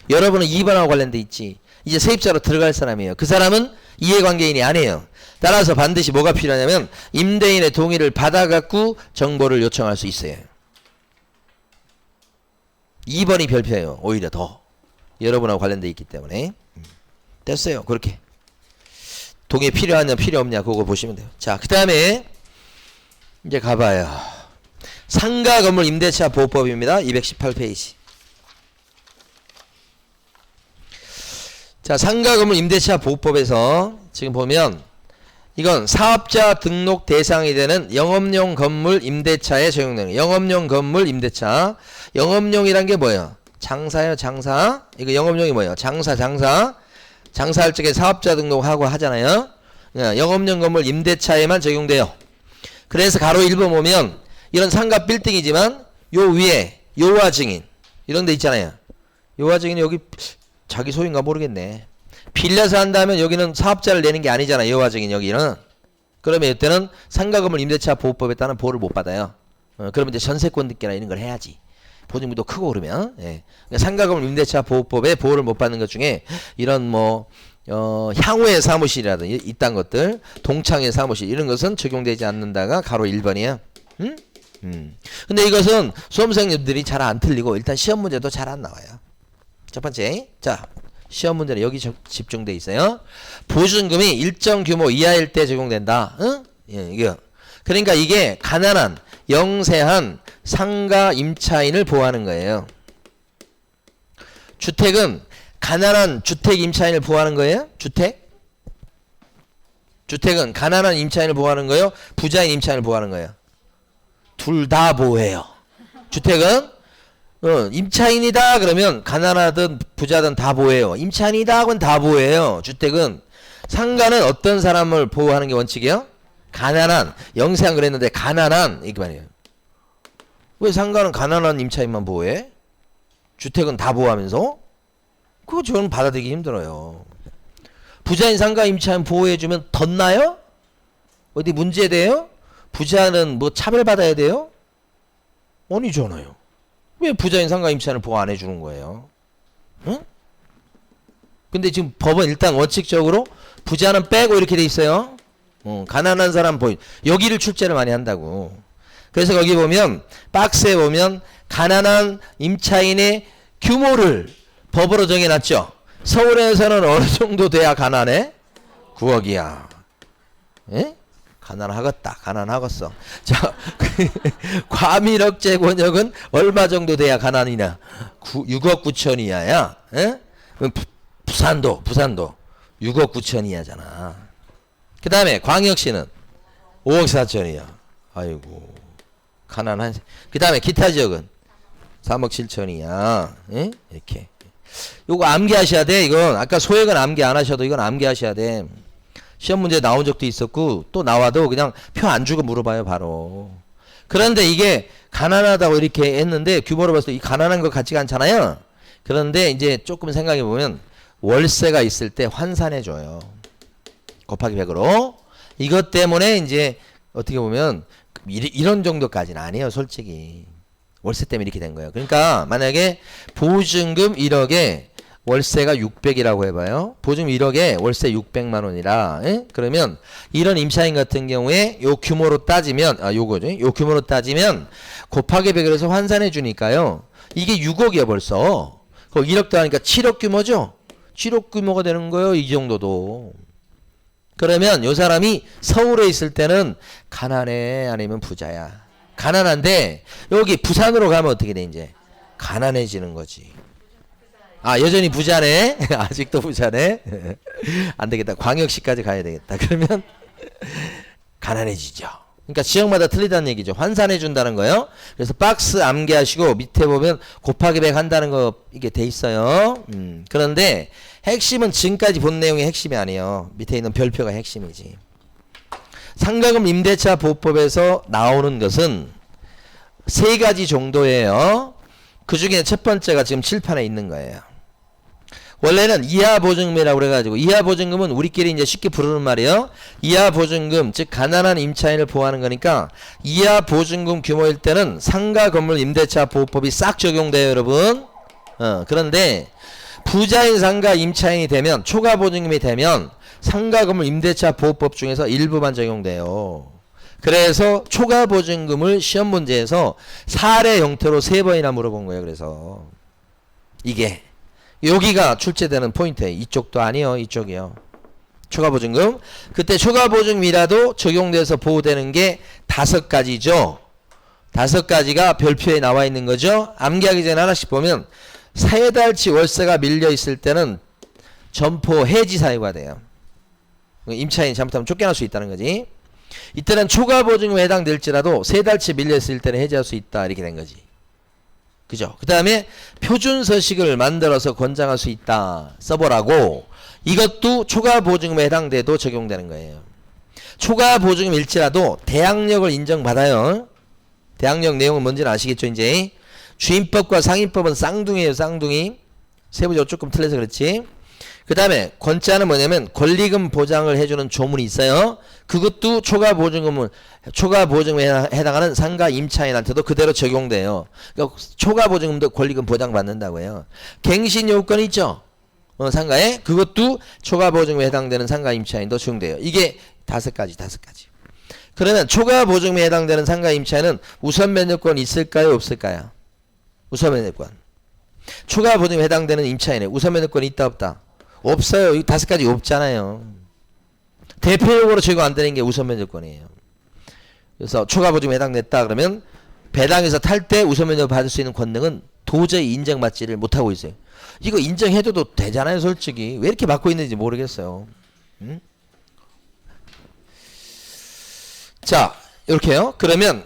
여러분은 2번하고 관련돼 있지. 이제 세입자로 들어갈 사람이에요. 그 사람은 이해관계인이 아니에요. 따라서 반드시 뭐가 필요하냐면 임대인의 동의를 받아갖고 정보를 요청할 수 있어요. 2번이 별표예요. 오히려 더 여러분하고 관련돼 있기 때문에. 됐어요. 그렇게 동의 필요하냐 필요 없냐 그거 보시면 돼요. 자, 그 다음에 이제 가봐요. 상가 건물 임대차 보호법입니다. 218페이지. 자, 상가 건물 임대차 보호법에서 지금 보면 이건 사업자 등록 대상이 되는 영업용 건물 임대차에 적용되는 영업용 건물 임대차. 영업용이란 게 뭐예요? 장사요, 장사. 이거 영업용이 뭐예요? 장사. 장사할 적에 사업자 등록하고 하잖아요. 영업용 건물 임대차에만 적용돼요. 그래서 가로 1번 보면 이런 상가 빌딩이지만 요 위에 요화 증인 이런 데 있잖아요. 요화 증인이 여기 자기 소유인가 모르겠네. 빌려서 한다면 여기는 사업자를 내는 게 아니잖아. 요화 증인 여기는. 그러면 이때는 상가 건물 임대차 보호법에 따른 보호를 못 받아요. 그러면 이제 전세권 등기나 이런 걸 해야지. 보증금도 크고 그러면. 예. 상가 건물 임대차 보호법에 보호를 못 받는 것 중에 이런 뭐 향후의 사무실이라든지 이딴 것들, 동창의 사무실 이런 것은 적용되지 않는다가 가로 1번이에요. 응? 근데 이것은 수험생님들이 잘 안 틀리고 일단 시험 문제도 잘 안 나와요. 첫 번째. 자, 시험 문제는 여기 집중돼 있어요. 보증금이 일정 규모 이하일 때 적용된다. 응? 예, 이거. 그러니까 이게 가난한 영세한 상가 임차인을 보호하는 거예요. 주택은 가난한 주택 임차인을 보호하는 거예요? 주택은 가난한 임차인을 보호하는 거예요? 부자인 임차인을 보호하는 거예요? 둘 다 보호해요. 주택은 임차인이다 그러면 가난하든 부자든 다 보호해요. 임차인이다 하고는 다 보호해요. 주택은. 상가는 어떤 사람을 보호하는 게 원칙이에요? 가난한, 영세한 그랬는데 가난한 이게 말이에요. 왜 상가는 가난한 임차인만 보호해? 주택은 다 보호하면서? 그거 저는 받아들이기 힘들어요. 부자인 상가 임차인 보호해주면 덧나요? 어디 문제돼요? 부자는 뭐 차별받아야 돼요? 아니잖아요. 왜 부자인 상가 임차인을 보호 안 해주는 거예요? 응? 근데 지금 법은 일단 원칙적으로 부자는 빼고 이렇게 돼 있어요. 가난한 사람 보인 여기를 출제를 많이 한다고. 그래서 거기 보면 박스에 보면 가난한 임차인의 규모를 법으로 정해놨죠. 서울에서는 어느 정도 돼야 가난해? 9억이야. 에? 가난하겠다. 가난하겠어. 자, 과밀억제 권역은 얼마 정도 돼야 가난이냐? 6억 9천이야야. 에? 부산도 6억 9천이야잖아. 그 다음에 광역시는 5억 4천이야. 아이고 가난한. 그 다음에 기타 지역은 3억 7천이야. 에? 이렇게. 요거 암기하셔야 돼. 이건 아까 소액은 암기 안 하셔도 이건 암기하셔야 돼. 시험 문제 나온 적도 있었고 또 나와도 그냥 표 안 주고 물어봐요 바로. 그런데 이게 가난하다고 이렇게 했는데 규모로 봤을 때 이 가난한 것 같지가 않잖아요. 그런데 이제 조금 생각해 보면 월세가 있을 때 환산해 줘요. 곱하기 100으로. 이것 때문에 이제 어떻게 보면 이런 정도까지는 아니에요 솔직히. 월세 때문에 이렇게 된 거예요. 그러니까 만약에 보증금 1억에 월세가 600이라고 해봐요. 보증금 1억에 월세 600만 원이라. 에? 그러면 이런 임차인 같은 경우에 요 규모로 따지면 요거죠. 요 규모로 따지면 곱하기 100을 해서 환산해 주니까요. 이게 6억이야 벌써. 그 1억 더하니까 7억 규모죠. 7억 규모가 되는 거예요. 이 정도도. 그러면 요 사람이 서울에 있을 때는 가난해 아니면 부자야. 가난한데 여기 부산으로 가면 어떻게 돼 이제? 가난해지는 거지. 아 여전히 부자네. 아직도 부자네. 안 되겠다. 광역시까지 가야 되겠다. 그러면 가난해지죠. 그러니까 지역마다 틀리다는 얘기죠. 환산해 준다는 거예요. 그래서 박스 암기하시고 밑에 보면 곱하기 100 한다는 거 이게 돼 있어요. 그런데 핵심은 지금까지 본 내용이 핵심이 아니에요. 밑에 있는 별표가 핵심이지. 상가금 임대차 보호법에서 나오는 것은 세 가지 정도예요. 그 중에 첫 번째가 지금 칠판에 있는 거예요. 원래는 이하보증금이라고 그래가지고 이하보증금은 우리끼리 이제 쉽게 부르는 말이에요. 이하보증금 즉 가난한 임차인을 보호하는 거니까 이하보증금 규모일 때는 상가 건물 임대차 보호법이 싹 적용돼요 여러분. 그런데 부자인 상가 임차인이 되면 초과보증금이 되면 상가 건물 임대차 보호법 중에서 일부만 적용돼요. 그래서 초과보증금을 시험 문제에서 사례 형태로 3번이나 물어본 거예요. 그래서 이게 여기가 출제되는 포인트예요. 이쪽도 아니요. 이쪽이요. 초과보증금. 그때 초과보증금이라도 적용돼서 보호되는 게 5가지죠. 5가지가 별표에 나와 있는 거죠. 암기하기 전에 하나씩 보면 3달치 월세가 밀려 있을 때는 점포 해지 사유가 돼요. 임차인이 잘못하면 쫓겨날 수 있다는 거지. 이때는 초과보증금에 해당될지라도 3달치 밀려 있을 때는 해지할 수 있다. 이렇게 된 거지. 그죠? 그 다음에 표준 서식을 만들어서 권장할 수 있다. 써보라고. 이것도 초과 보증금에 해당돼도 적용되는 거예요. 초과 보증금일지라도 대항력을 인정받아요. 대항력 내용은 뭔지는 아시겠죠? 이제 주임법과 상임법은 쌍둥이에요. 쌍둥이. 세부적으로 조금 틀려서 그렇지. 그 다음에 권자는 뭐냐면 권리금 보장을 해주는 조문이 있어요. 그것도 초과 보증금에 해당하는 상가 임차인한테도 그대로 적용돼요. 그러니까 초과 보증금도 권리금 보장받는다고 해요. 갱신 요건 있죠? 상가에 그것도 초과 보증금에 해당되는 상가 임차인도 적용돼요. 이게 5가지. 그러면 초과 보증금에 해당되는 상가 임차인은 우선 면역권 있을까요? 없을까요? 우선 면역권. 초과 보증금에 해당되는 임차인에 우선 면역권이 있다 없다? 없어요. 이 5가지 없잖아요. 대표적으로 적용 안 되는 게 우선 면접권이에요. 그래서 초과 보증금에 해당됐다 그러면 배당에서 탈 때 우선 면접 받을 수 있는 권능은 도저히 인정받지를 못하고 있어요. 이거 인정해줘도 되잖아요. 솔직히. 왜 이렇게 막고 있는지 모르겠어요. 자, 이렇게요. 그러면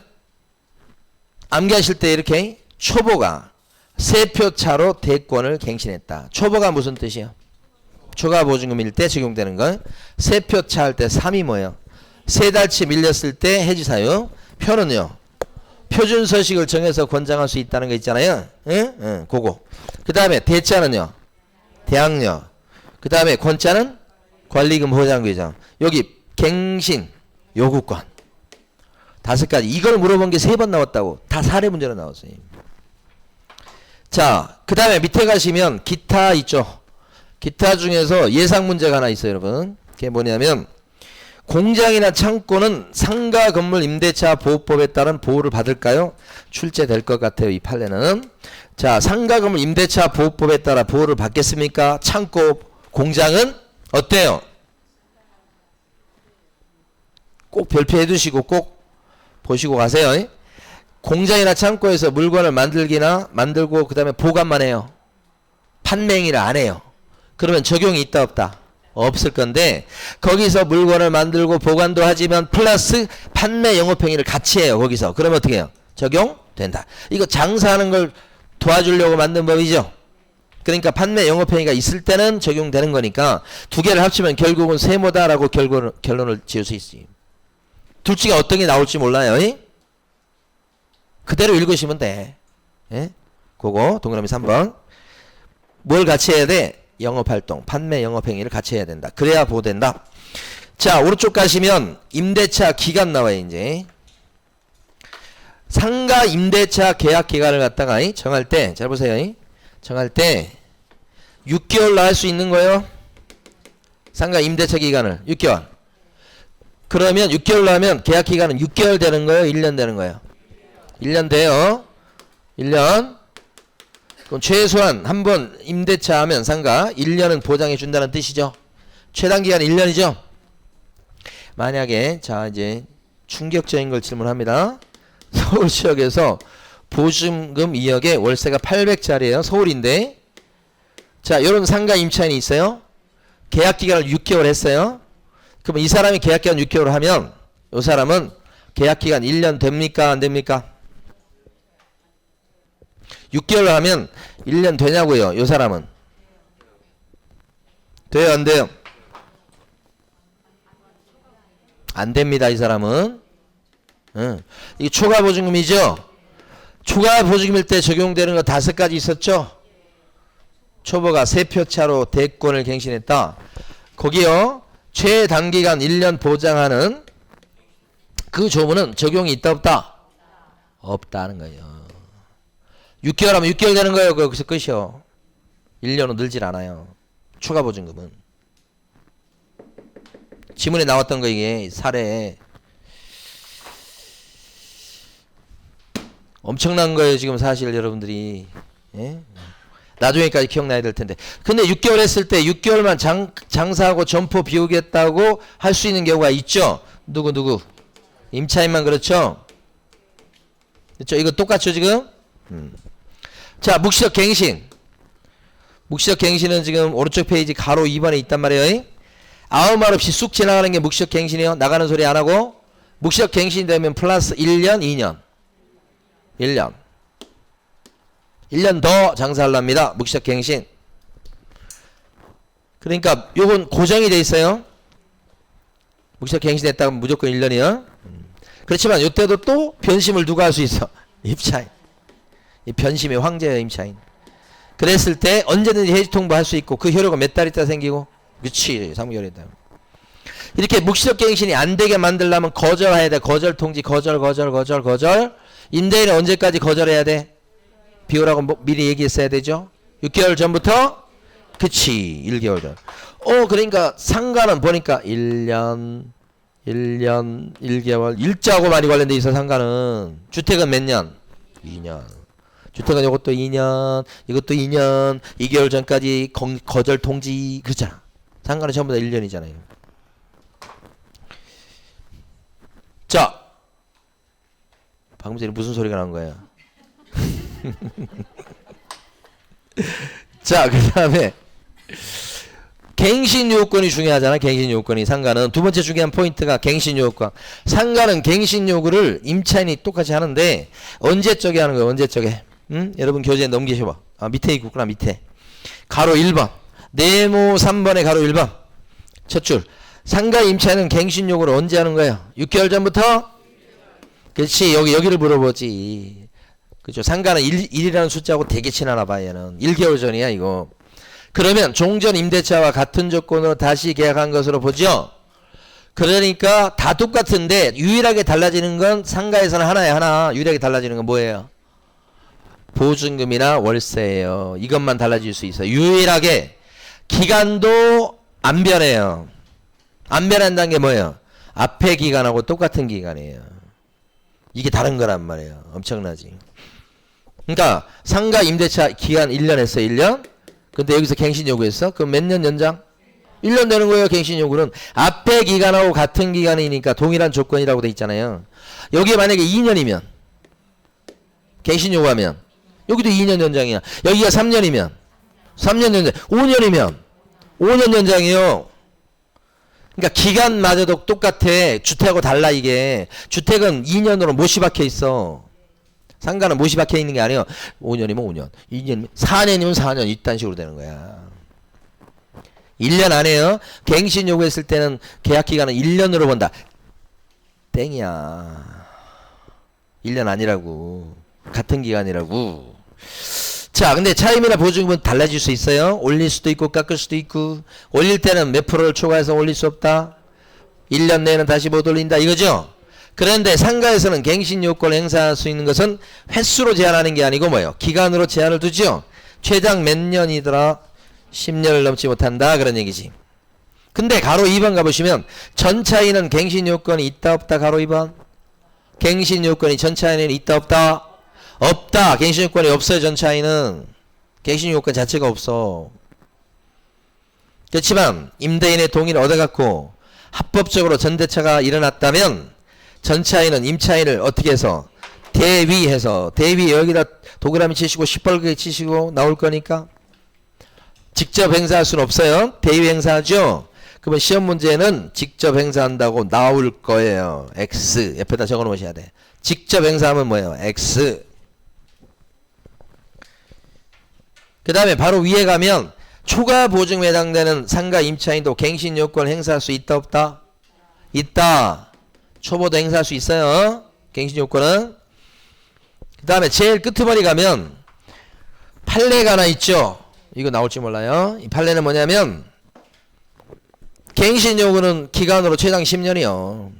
암기하실 때 이렇게 초보가 3표 차로 대권을 갱신했다. 초보가 무슨 뜻이에요? 초과 보증금일 때 적용되는 건 3표 차 할 때 3이 뭐예요? 3달치 밀렸을 때 해지 사유. 표는요. 표준 서식을 정해서 권장할 수 있다는 거 있잖아요. 응? 그거. 그 다음에 대자는요. 대항력. 그 다음에 권자는 권리금 보장규정. 여기 갱신 요구권. 5가지. 이걸 물어본 게 3번 나왔다고. 다 사례 문제로 나왔어요. 자, 그 다음에 밑에 가시면 기타 있죠. 기타 중에서 예상 문제가 하나 있어요, 여러분. 그게 뭐냐면 공장이나 창고는 상가 건물 임대차 보호법에 따른 보호를 받을까요? 출제될 것 같아요, 이 판례는. 자, 상가 건물 임대차 보호법에 따라 보호를 받겠습니까? 창고, 공장은 어때요? 꼭 별표해 두시고 꼭 보시고 가세요. 공장이나 창고에서 물건을 만들고 그 다음에 보관만 해요. 판매행위를 안 해요. 그러면 적용이 있다 없다? 없을 건데 거기서 물건을 만들고 보관도 하지만 플러스 판매 영업행위를 같이 해요. 거기서. 그러면 어떻게 해요? 적용된다. 이거 장사하는 걸 도와주려고 만든 법이죠. 그러니까 판매 영업행위가 있을 때는 적용되는 거니까 2개를 합치면 결국은 세모다라고 결론을 지을 수 있어요. 둘 중에 어떤 게 나올지 몰라요. 그대로 읽으시면 돼. 예? 그거 동그라미 3번. 뭘 같이 해야 돼? 영업활동, 판매 영업행위를 같이 해야 된다. 그래야 보호된다. 자, 오른쪽 가시면 임대차 기간 나와요. 이제 상가 임대차 계약 기간을 갖다가 정할 때, 잘 보세요. 정할 때 6개월로 할 수 있는 거예요. 상가 임대차 기간을 6개월. 그러면 6개월로 하면 계약 기간은 6개월 되는 거예요? 1년 되는 거예요? 1년 돼요. 1년. 그럼 최소한 한 번 임대차 하면 상가 1년은 보장해 준다는 뜻이죠. 최단 기간 1년이죠. 만약에 자 이제 충격적인 걸 질문합니다. 서울 지역에서 보증금 2억에 월세가 800짜리예요. 서울인데. 자, 요런 상가 임차인이 있어요. 계약 기간을 6개월 했어요. 그럼 이 사람이 계약 기간 6개월 하면 이 사람은 계약 기간 1년 됩니까? 안 됩니까? 6개월 하면 1년 되냐고요. 이 사람은. 돼요? 안 돼요? 안 됩니다. 이 사람은. 이게 초과 보증금이죠. 초과 보증금일 때 적용되는 거 5가지 있었죠. 초보가 3표 차로 대권을 갱신했다. 거기요. 최단기간 1년 보장하는 그 조문은 적용이 있다 없다? 없다는 거예요. 6개월 하면 6개월 되는 거예요. 거기서 끝이요. 1년은 늘질 않아요. 추가 보증금은. 지문에 나왔던 거 이게 사례. 엄청난 거예요. 지금 사실 여러분들이. 예? 나중에까지 기억나야 될 텐데. 근데 6개월 했을 때 6개월만 장사하고 점포 비우겠다고 할 수 있는 경우가 있죠. 누구? 임차인만 그렇죠. 그렇죠. 이거 똑같죠 지금? 자, 묵시적 갱신. 묵시적 갱신은 지금 오른쪽 페이지 가로 2번에 있단 말이에요. 아무 말 없이 쑥 지나가는 게 묵시적 갱신이에요. 나가는 소리 안 하고. 묵시적 갱신이 되면 플러스 1년, 2년. 1년. 1년 더 장사하랍니다. 묵시적 갱신. 그러니까 요건 고정이 돼 있어요. 묵시적 갱신했다가 무조건 1년이요. 그렇지만 요때도 또 변심을 누가 할 수 있어? 임차인. 이 변심의 황제예요, 임차인. 그랬을 때 언제든지 해지 통보할 수 있고 그 효력은 몇 달 있다 생기고, 그렇지, 3개월 있다. 이렇게 묵시적 갱신이 안 되게 만들려면 거절해야 돼. 거절 통지, 거절. 임대인은 언제까지 거절해야 돼? 비우라고 미리 얘기했어야 되죠. 6개월 전부터. 그치, 1개월 전. 그러니까 상가는 보니까 1년 1개월 일자하고 많이 관련돼 있어. 상가는. 주택은 몇 년? 2년. 주택은 이것도 2년, 이것도 2년, 2개월 전까지 거절 통지. 그렇잖아. 상가는 전부 다 1년이잖아요. 자, 방금 전에 무슨 소리가 난 거야? 자, 그 다음에 갱신요건이 중요하잖아. 갱신요건이. 상가는 두 번째 중요한 포인트가 갱신요건. 상가는 갱신요구를 임차인이 똑같이 하는데 언제적에 하는 거예요? 언제적에? 여러분 교재에 넘기셔봐. 밑에 있구나. 밑에 가로 1번 네모 3번에 가로 1번 첫 줄. 상가 임차인은 갱신요구를 언제 하는 거예요? 6개월 전부터? 그렇지. 여기를 물어보지. 그죠? 상가는 1이라는 숫자하고 되게 친하나 봐. 얘는 1개월 전이야 이거. 그러면 종전 임대차와 같은 조건으로 다시 계약한 것으로 보죠. 그러니까 다 똑같은데 유일하게 달라지는 건 상가에서는 하나야. 하나. 유일하게 달라지는 건 뭐예요? 보증금이나 월세예요. 이것만 달라질 수 있어요. 유일하게. 기간도 안 변해요. 안 변한다는 게 뭐예요? 앞에 기간하고 똑같은 기간이에요. 이게 다른 거란 말이에요. 엄청나지. 그러니까 상가 임대차 기간 1년 했어. 1년. 근데 여기서 갱신 요구했어? 그럼 몇 년 연장? 1년 되는 거예요. 갱신 요구는. 앞에 기간하고 같은 기간이니까 동일한 조건이라고 돼 있잖아요. 여기에 만약에 2년이면 갱신 요구하면 여기도 2년 연장이야. 여기가 3년이면 3년 연장. 5년이면 5년 연장이에요. 그러니까 기간마저도 똑같아. 주택하고 달라 이게. 주택은 2년으로 못이 박혀 있어. 상가는 못이 박혀 있는 게 아니에요. 5년이면 5년, 2년이면 4년이면 4년 이딴 식으로 되는 거야. 1년 안에요. 갱신 요구했을 때는 계약 기간은 1년으로 본다. 땡이야. 1년 아니라고. 같은 기간이라고. 자, 근데 차임이나 보증금은 달라질 수 있어요. 올릴 수도 있고 깎을 수도 있고. 올릴 때는 몇 프로를 초과해서 올릴 수 없다. 1년 내에는 다시 못 올린다 이거죠. 그런데 상가에서는 갱신 요건을 행사할 수 있는 것은 횟수로 제한하는 게 아니고 뭐예요? 기간으로 제한을 두죠. 최장 몇 년이더라? 10년을 넘지 못한다 그런 얘기지. 근데 가로 2번 가보시면 전차인은 갱신 요건이 있다 없다. 가로 2번 갱신 요건이 전차인에는 있다 없다? 없다. 갱신 요건이 없어요. 전차인은 갱신 요건 자체가 없어. 그렇지만 임대인의 동의를 얻어갖고 합법적으로 전대차가 일어났다면 전차인은 임차인을 어떻게 해서 대위해서, 대위 여기다 도그라미 치시고 시뻘겋게 치시고 나올 거니까 직접 행사할 수는 없어요. 대위 행사하죠. 그러면 시험 문제는 직접 행사한다고 나올 거예요. X 옆에다 적어 놓으셔야 돼. 직접 행사하면 뭐예요? X. 그 다음에 바로 위에 가면 초과 보증에 해당되는 상가 임차인도 갱신 요건을 행사할 수 있다 없다? 있다. 초보도 행사할 수 있어요. 갱신 요건은. 그 다음에 제일 끄트머리 가면 판례가 하나 있죠. 이거 나올지 몰라요. 이 판례는 뭐냐면 갱신 요구는 기간으로 최장 10년이요.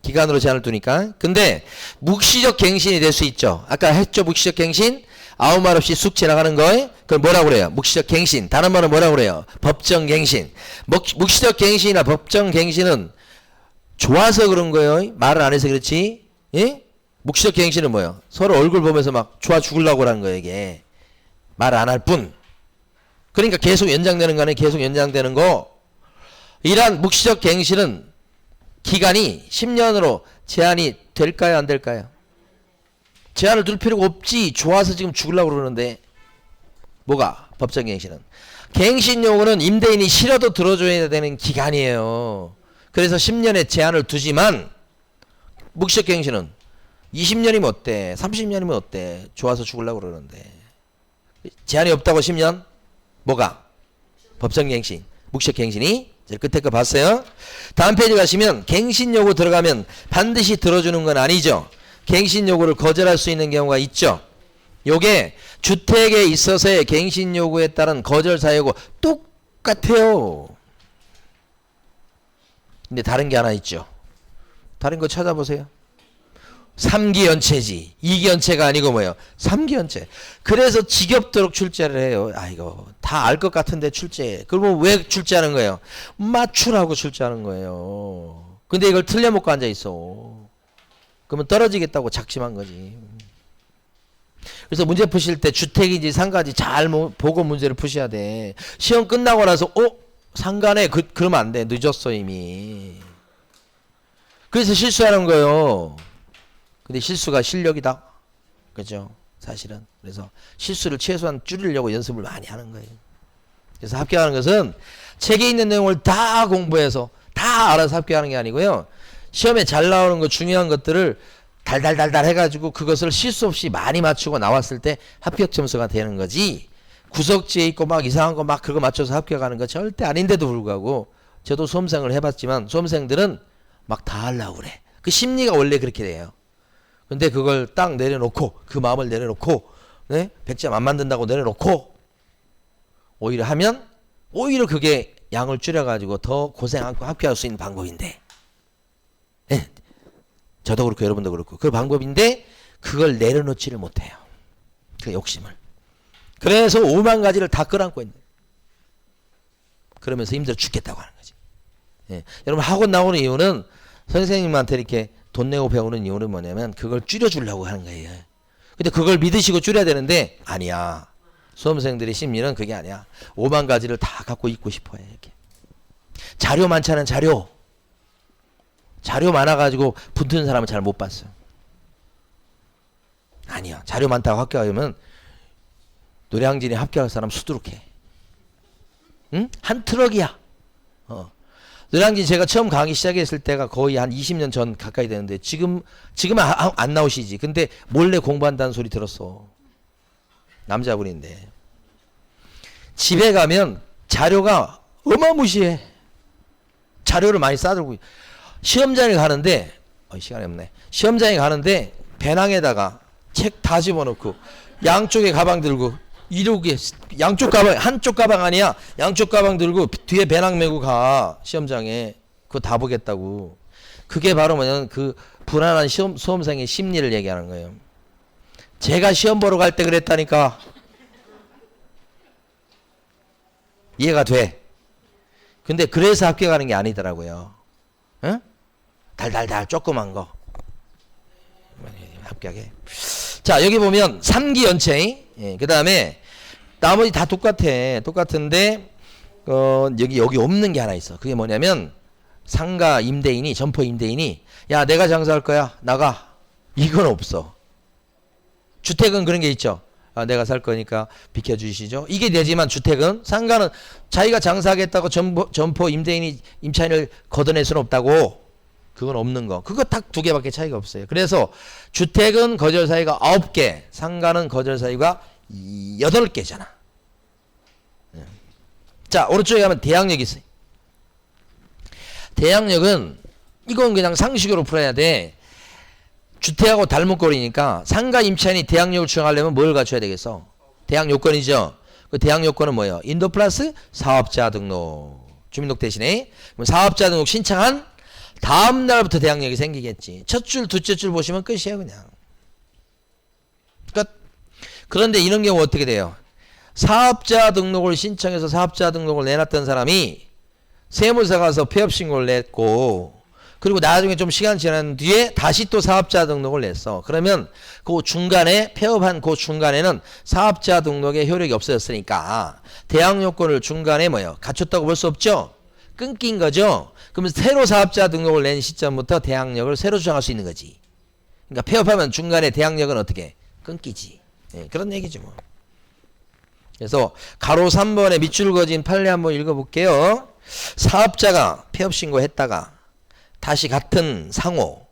기간으로 제한을 두니까. 근데 묵시적 갱신이 될 수 있죠. 아까 했죠. 묵시적 갱신. 아무 말 없이 쑥 지나가는 거에 그걸 뭐라고 그래요? 묵시적 갱신. 다른 말은 뭐라고 그래요? 법정 갱신. 묵시적 갱신이나 법정 갱신은 좋아서 그런 거예요. 말을 안 해서 그렇지. 예? 묵시적 갱신은 뭐예요? 서로 얼굴 보면서 막 좋아 죽으려고 하는 거예요. 이게 말을 안 할 뿐. 그러니까 계속 연장되는 거 아니에요. 계속 연장되는 거. 이러한 묵시적 갱신은 기간이 10년으로 제한이 될까요? 안 될까요? 제한을 둘 필요가 없지. 좋아서 지금 죽으려고 그러는데. 뭐가? 법정 갱신은. 갱신 요구는 임대인이 싫어도 들어줘야 되는 기간이에요. 그래서 10년의 제한을 두지만 묵시적 갱신은 20년이면 어때? 30년이면 어때? 좋아서 죽으려고 그러는데. 제한이 없다고 10년 뭐가? 법정갱신, 묵시갱신이 끝에 거 봤어요. 다음 페이지 가시면 갱신 요구 들어가면 반드시 들어주는 건 아니죠. 갱신 요구를 거절할 수 있는 경우가 있죠. 요게 주택에 있어서의 갱신 요구에 따른 거절 사유고 똑같아요. 근데 다른 게 하나 있죠. 다른 거 찾아보세요. 3기 연체지. 2기 연체가 아니고 뭐예요? 3기 연체. 그래서 지겹도록 출제를 해요. 이거 다 알 것 같은데 출제. 그러면 왜 출제하는 거예요? 맞추라고 출제하는 거예요. 근데 이걸 틀려먹고 앉아있어. 그러면 떨어지겠다고 작심한 거지. 그래서 문제 푸실 때 주택인지 상가인지 잘 보고 문제를 푸셔야 돼. 시험 끝나고 나서 상가네? 그러면 안 돼. 늦었어 이미. 그래서 실수하는 거예요. 근데 실수가 실력이다. 그죠? 사실은. 그래서 실수를 최소한 줄이려고 연습을 많이 하는 거예요. 그래서 합격하는 것은 책에 있는 내용을 다 공부해서 다 알아서 합격하는 게 아니고요. 시험에 잘 나오는 거 중요한 것들을 달달달달 해가지고 그것을 실수 없이 많이 맞추고 나왔을 때 합격 점수가 되는 거지. 구석지에 있고 막 이상한 거 막 그거 맞춰서 합격하는 거 절대 아닌데도 불구하고 저도 수험생을 해봤지만 수험생들은 막 다 하려고 그래. 그 심리가 원래 그렇게 돼요. 근데 그걸 딱 내려놓고 그 마음을 내려놓고 100점 안 만든다고 내려놓고 오히려 하면 오히려 그게 양을 줄여가지고 더 고생 않고 합격할 수 있는 방법인데 저도 그렇고 여러분도 그렇고 그 방법인데 그걸 내려놓지를 못해요. 그 욕심을. 그래서 5만 가지를 다 끌어안고 있는. 그러면서 힘들어 죽겠다고 하는 거지. 여러분 학원 나오는 이유는 선생님한테 이렇게 돈 내고 배우는 이유는 뭐냐면 그걸 줄여주려고 하는 거예요. 근데 그걸 믿으시고 줄여야 되는데 아니야. 수험생들의 심리는 그게 아니야. 5만 가지를 다 갖고 있고 싶어해. 이렇게. 자료 많잖아요. 자료 많아가지고 붙는 사람은 잘 못 봤어. 아니야. 자료 많다고 합격하면 노량진에 합격할 사람 수두룩해. 응? 한 트럭이야. 노량진 제가 처음 강의 시작했을 때가 거의 한 20년 전 가까이 되는데 지금은 안 나오시지. 근데 몰래 공부한다는 소리 들었어. 남자분인데. 집에 가면 자료가 어마무시해. 자료를 많이 싸들고 시험장에 가는데 시간이 없네. 시험장에 가는데 배낭에다가 책 다 집어넣고 양쪽에 가방 들고 이러게 양쪽 가방 한쪽 가방 아니야. 양쪽 가방 들고 뒤에 배낭 메고 가 시험장에. 그거 다 보겠다고. 그게 바로 뭐냐면 그 불안한 수험생의 심리를 얘기하는 거예요. 제가 시험 보러 갈 때 그랬다니까. 이해가 돼. 근데 그래서 합격하는 게 아니더라고요. 응? 달달달 조그만 거 합격해. 자 여기 보면 3기 연체. 그 다음에 나머지 다 똑같은데 여기 없는 게 하나 있어. 그게 뭐냐면 상가 임대인이 점포 임대인이 야 내가 장사할 거야 나가. 이건 없어. 주택은 그런 게 있죠. 내가 살 거니까 비켜주시죠. 이게 되지만 주택은 상가는 자기가 장사하겠다고 점포 임대인이 임차인을 걷어낼 수는 없다고. 그건 없는 거. 그거 딱 2개밖에 차이가 없어요. 그래서 주택은 거절 사유가 9개, 상가는 거절 사유가 8개잖아. 자, 오른쪽에 가면 대항력이 있어요. 대항력은 이건 그냥 상식으로 풀어야 돼. 주택하고 닮은꼴이니까 상가 임차인이 대항력을 주장하려면 뭘 갖춰야 되겠어? 대항 요건이죠. 그 대항 요건은 뭐예요? 인도 플러스 사업자 등록. 주민등록 대신에 그럼 사업자 등록 신청한 다음 날부터 대항력이 생기겠지. 첫 줄, 둘째 줄 보시면 끝이에요, 그냥. 끝. 그런데 이런 경우 어떻게 돼요? 사업자 등록을 신청해서 사업자 등록을 내놨던 사람이 세무사 가서 폐업신고를 냈고, 그리고 나중에 좀 시간 지난 뒤에 다시 또 사업자 등록을 냈어. 그러면 그 중간에, 폐업한 그 중간에는 사업자 등록의 효력이 없어졌으니까 대항 요건을 중간에 뭐예요? 갖췄다고 볼 수 없죠? 끊긴 거죠? 그러면 새로 사업자 등록을 낸 시점부터 대항력을 새로 주장할 수 있는 거지. 그러니까 폐업하면 중간에 대항력은 어떻게? 끊기지. 그런 얘기죠, 뭐. 그래서 가로 3번의 밑줄 그어진 판례 한번 읽어볼게요. 사업자가 폐업 신고했다가 다시 같은 상호,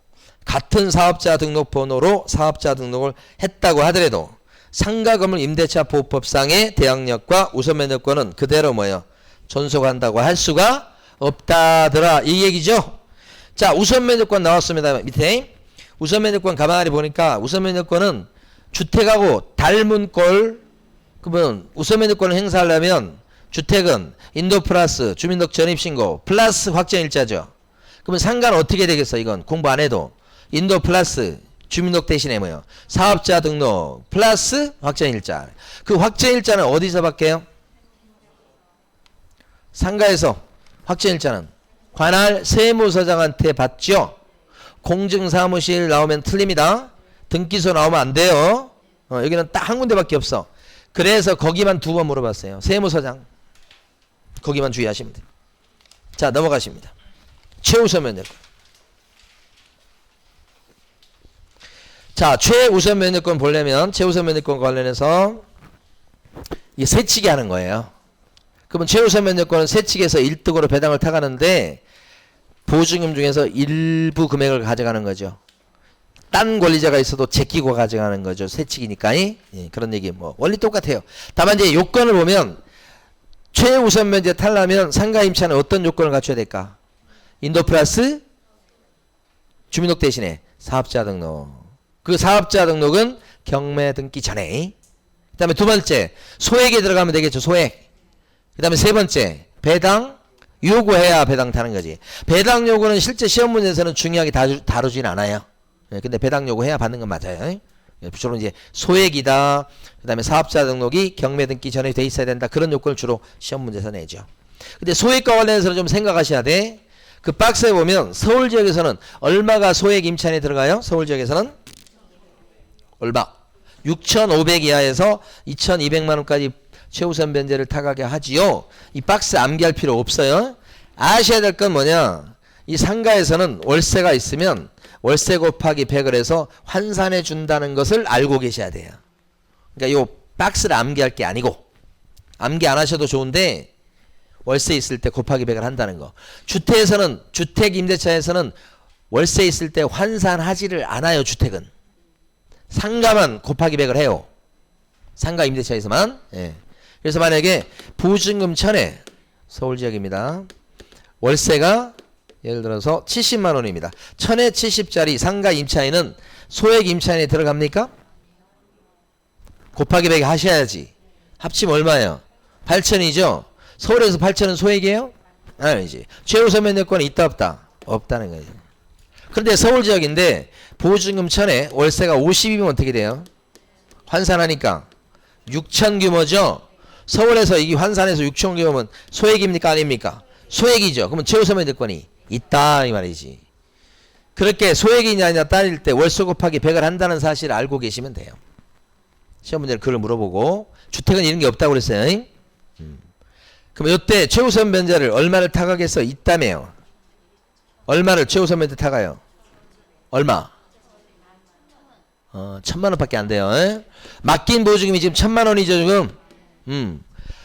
같은 사업자 등록 번호로 사업자 등록을 했다고 하더라도 상가 건물 임대차 보호법상의 대항력과 우선 면제권은 그대로 뭐예요? 존속한다고 할 수가 없다더라 이 얘기죠. 자, 우선 면제권 나왔습니다. 밑에 우선 면제권 가만히 보니까 우선 면제권은 주택하고 닮은 꼴, 그러면 우선 면제권을 행사하려면 주택은 인도 플러스 주민등록 전입신고 플러스 확정일자죠. 그러면 상가는 어떻게 되겠어? 이건 공부 안 해도 인도 플러스 주민등록 대신에 뭐요? 사업자 등록 플러스 확정일자. 그 확정일자는 어디서 받게요? 상가에서. 확정일자는 관할 세무서장한테 받죠. 공증사무실 나오면 틀립니다. 등기소 나오면 안 돼요. 여기는 딱 한 군데밖에 없어. 그래서 거기만 2번 물어봤어요. 세무서장. 거기만 주의하시면 돼요. 자, 넘어가십니다. 최우선 면제권. 자, 최우선 면제권 보려면 최우선 면제권 관련해서 이 세치기 하는 거예요. 그러면 최우선 면제권은 세칙에서 1등으로 배당을 타가는데 보증금 중에서 일부 금액을 가져가는 거죠. 딴 권리자가 있어도 제끼고 가져가는 거죠. 세칙이니까. 예, 그런 얘기 뭐 원리 똑같아요. 다만 이제 요건을 보면 최우선 면제 타려면 상가 임차는 어떤 요건을 갖춰야 될까? 인도 플러스 주민등록 대신에 사업자 등록. 그 사업자 등록은 경매 등기 전에. 그 다음에 두 번째 소액에 들어가면 되겠죠. 소액. 그 다음에 세 번째 배당 요구해야 배당 타는 거지. 배당 요구는 실제 시험 문제에서는 중요하게 다루진 않아요. 근데 배당 요구해야 받는 건 맞아요. 주로 이제 소액이다. 그 다음에 사업자 등록이 경매 등기 전에 돼 있어야 된다. 그런 요건을 주로 시험 문제에서 내죠. 근데 소액과 관련해서는 좀 생각하셔야 돼. 그 박스에 보면 서울 지역에서는 얼마가 소액 임차인에 들어가요? 서울 지역에서는 얼마? 6,500 이하에서 2,200만 원까지 최우선 면제를 타가게 하지요. 이 박스 암기할 필요 없어요. 아셔야 될 건 뭐냐? 이 상가에서는 월세가 있으면 월세 곱하기 100을 해서 환산해 준다는 것을 알고 계셔야 돼요. 그러니까 요 박스를 암기할 게 아니고, 암기 안 하셔도 좋은데 월세 있을 때 곱하기 100을 한다는 거. 주택에서는, 주택 임대차에서는 월세 있을 때 환산하지를 않아요. 주택은. 상가만 곱하기 100을 해요. 상가 임대차에서만. 예. 그래서 만약에 보증금 1000에 서울 지역입니다. 월세가 예를 들어서 70만 원입니다. 1000에 70짜리 상가 임차인은 소액 임차인에 들어갑니까? 곱하기 100 하셔야지. 합치면 얼마예요? 8,000이죠. 서울에서 8,000은 소액이에요? 아니지. 최우선 면제권이 있다 없다? 없다는 거죠. 그런데 서울 지역인데 보증금 1000에 월세가 50이면 어떻게 돼요? 환산하니까 6,000 규모죠. 서울에서 이게 환산해서 6,000 규모면 소액입니까? 아닙니까? 소액이죠. 그러면 최우선 면제권이 있다 이 말이지. 그렇게 소액이냐 아니냐 따질 때 월세 곱하기 100을 한다는 사실을 알고 계시면 돼요. 시험 문제를 그걸 물어보고 주택은 이런 게 없다고 그랬어요. 그럼 이때 최우선 면제를 얼마를 타가겠어? 있다며요. 얼마를 최우선 면제 타가요? 얼마? 1,000만 원밖에 안 돼요. 맡긴 보증금이 지금 1,000만 원이죠 지금.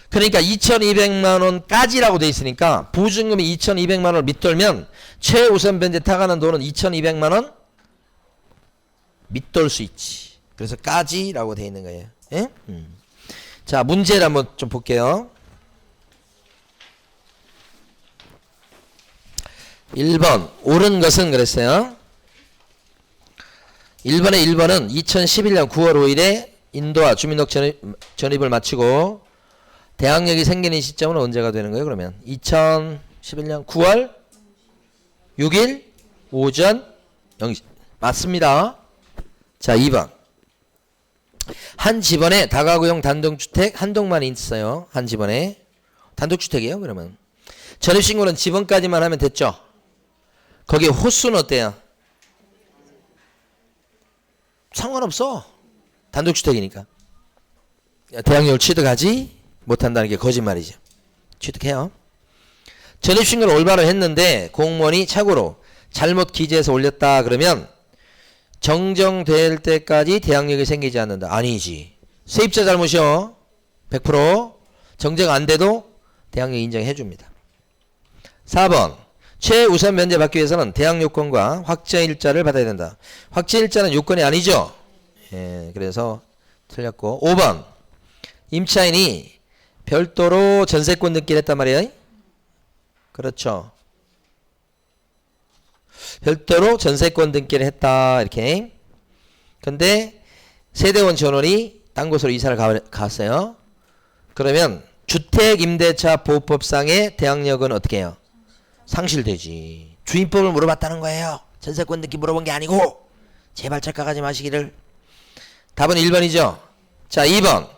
그러니까 2,200만 원까지라고 돼 있으니까 보증금이 2,200만 원을 밑돌면 최우선 면제 타가는 돈은 2,200만 원 밑돌 수 있지. 그래서 까지라고 돼 있는 거예요. 예? 자, 문제를 한번 좀 볼게요. 1번 옳은 것은 그랬어요. 1번은 2011년 9월 5일에 인도와 주민등록 전입을 마치고 대항력이 생기는 시점은 언제가 되는 거예요? 그러면 2011년 9월 6일 오전 0시 맞습니다. 자, 2번 한 집원에 다가구용 단독주택 한 동만 있어요. 한 집원에 단독주택이에요. 그러면 전입신고는 집원까지만 하면 됐죠. 거기에 호수는 어때요? 상관없어. 단독주택이니까. 대항력을 취득하지 못한다는 게 거짓말이죠. 취득해요. 전입신고를 올바로 했는데 공무원이 착오로 잘못 기재해서 올렸다 그러면 정정될 때까지 대항력이 생기지 않는다. 아니지. 세입자 잘못이요. 100% 정정 안 돼도 대항력 인정해 줍니다. 4번 최우선 면제 받기 위해서는 대항요건과 확정일자를 받아야 된다. 확정일자는 요건이 아니죠. 예, 그래서 틀렸고. 5번. 임차인이 별도로 전세권 등기를 했단 말이에요. 그렇죠. 별도로 전세권 등기를 했다. 이렇게. 근데 세대원 전원이 딴 곳으로 이사를 갔어요. 그러면 주택임대차 보호법상의 대항력은 어떻게 해요? 상실되지. 주인법을 물어봤다는 거예요. 전세권 등기 물어본 게 아니고. 제발 착각하지 마시기를. 답은 1번이죠. 자, 2번.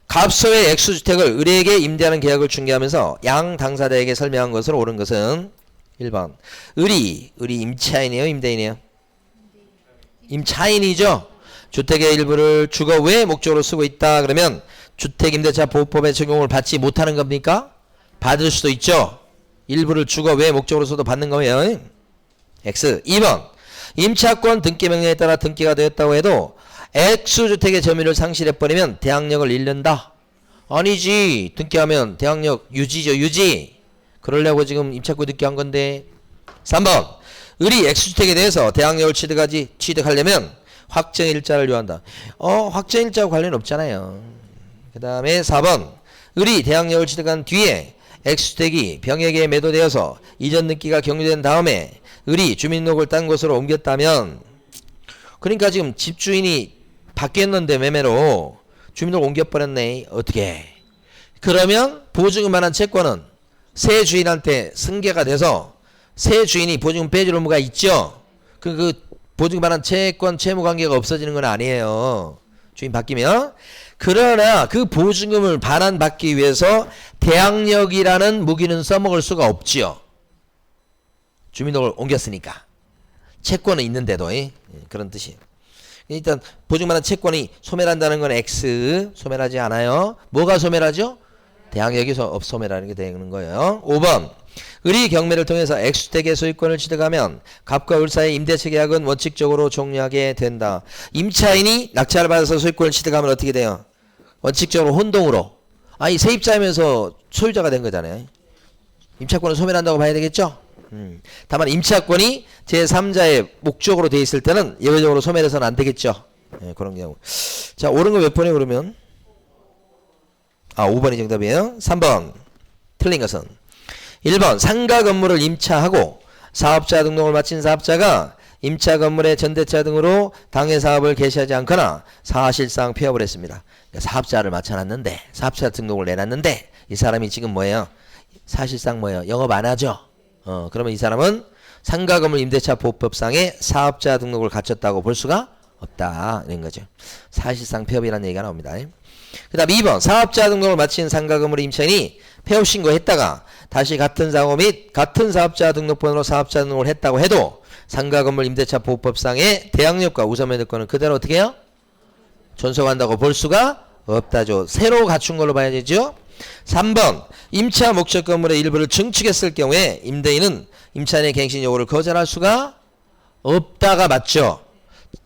갑소의 액수주택을 을에게 임대하는 계약을 중개하면서 양 당사자에게 설명한 것으로 옳은 것은 1번. 을이 임차인이에요, 임대인이에요? 임차인이죠. 주택의 일부를 주거 외 목적으로 쓰고 있다. 그러면 주택임대차 보호법의 적용을 받지 못하는 겁니까? 받을 수도 있죠. 일부를 주거 외 목적으로 써도 받는 거예요. X. 2번. 임차권 등기 명령에 따라 등기가 되었다고 해도 액수주택의 점유를 상실해버리면 대항력을 잃는다. 아니지. 등기하면 대항력 유지죠. 유지. 그러려고 지금 임차권 등기한 건데. 3번. 을이 액수주택에 대해서 대항력을 취득하려면 확정일자를 요한다. 확정일자와 관련 없잖아요. 그 다음에 4번. 을이 대항력을 취득한 뒤에 액수주택이 병에게 매도되어서 이전 등기가 격리된 다음에 을이 주민등록을 딴 곳으로 옮겼다면, 그러니까 지금 집주인이 바뀌었는데 매매로 주민등록을 옮겨버렸네. 어떻게? 그러면 보증금만한 채권은 새 주인한테 승계가 돼서 새 주인이 보증금 빼줄 의무가 있죠. 그 보증금만한 채권 채무관계가 없어지는 건 아니에요. 주인 바뀌면. 그러나 그 보증금을 반환받기 위해서 대항력이라는 무기는 써먹을 수가 없지요. 주민등록을 옮겼으니까. 채권은 있는데도 그런 뜻이에요. 일단 보증받은 채권이 소멸한다는 건 X. 소멸하지 않아요. 뭐가 소멸하죠? 대항력이 소멸하는 게 되는 거예요. 5번. 을이 경매를 통해서 액수주택의 소유권을 취득하면 갑과 을 사이의 임대차 계약은 원칙적으로 종료하게 된다. 임차인이 낙찰을 받아서 소유권을 취득하면 어떻게 돼요? 원칙적으로 혼동으로. 아니 세입자이면서 소유자가 된 거잖아요. 임차권을 소멸한다고 봐야 되겠죠? 다만 임차권이 제3자의 목적으로 돼 있을 때는 예외적으로 소멸해서는 안 되겠죠. 그런 경우. 자, 옳은 거 몇 번이에요 그러면? 5번이 정답이에요. 3번. 틀린 것은 1번. 상가 건물을 임차하고 사업자 등록을 마친 사업자가 임차 건물의 전대차 등으로 당해 사업을 개시하지 않거나 사실상 폐업을 했습니다. 사업자를 맡아놨는데, 사업자 등록을 내놨는데 이 사람이 지금 뭐예요? 사실상 뭐예요? 영업 안 하죠. 그러면 이 사람은 상가 건물 임대차 보호법상의 사업자 등록을 갖췄다고 볼 수가 없다. 이런 거죠. 사실상 폐업이라는 얘기가 나옵니다. 그 다음 2번. 사업자 등록을 마친 상가 건물 임차인이 폐업 신고했다가 다시 같은 사고 및 같은 사업자 등록번호로 사업자 등록을 했다고 해도 상가 건물 임대차 보호법상의 대항력과 우선면허권은 그대로 어떻게 해요? 존속한다고 볼 수가 없다죠. 새로 갖춘 걸로 봐야 되죠. 3번. 임차 목적 건물의 일부를 증축했을 경우에 임대인은 임차인의 갱신 요구를 거절할 수가 없다가 맞죠.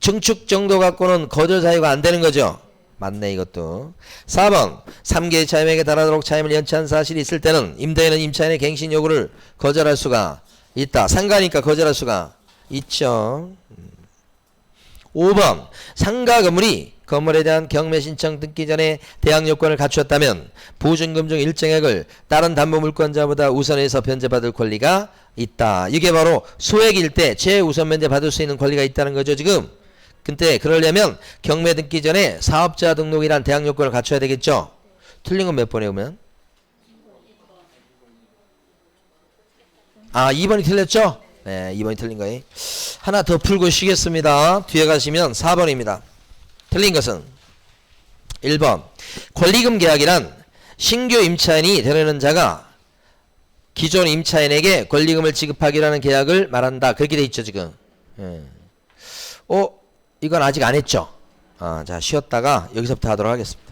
증축 정도 갖고는 거절 사유가 안 되는 거죠. 맞네 이것도. 4번. 3개의 차임액에 달하도록 차임을 연체한 사실이 있을 때는 임대인은 임차인의 갱신 요구를 거절할 수가 있다. 상가니까 거절할 수가 있죠. 5번. 상가 건물이 건물에 대한 경매 신청 등기 전에 대항 요건을 갖추었다면 보증금 중 일정액을 다른 담보 물권자보다 우선해서 변제받을 권리가 있다. 이게 바로 소액일 때 최우선 변제 받을 수 있는 권리가 있다는 거죠 지금. 근데 그러려면 경매 등기 전에 사업자 등록이란 대항 요건을 갖춰야 되겠죠. 틀린 건 몇 번에 오면? 2번이 틀렸죠? 네, 2번이 틀린 거예요. 하나 더 풀고 쉬겠습니다. 뒤에 가시면 4번입니다. 틀린 것은 1번. 권리금 계약이란 신규 임차인이 되려는 자가 기존 임차인에게 권리금을 지급하기로 하는 계약을 말한다. 그렇게 돼 있죠 지금. 이건 아직 안 했죠. 자, 쉬었다가 여기서부터 하도록 하겠습니다.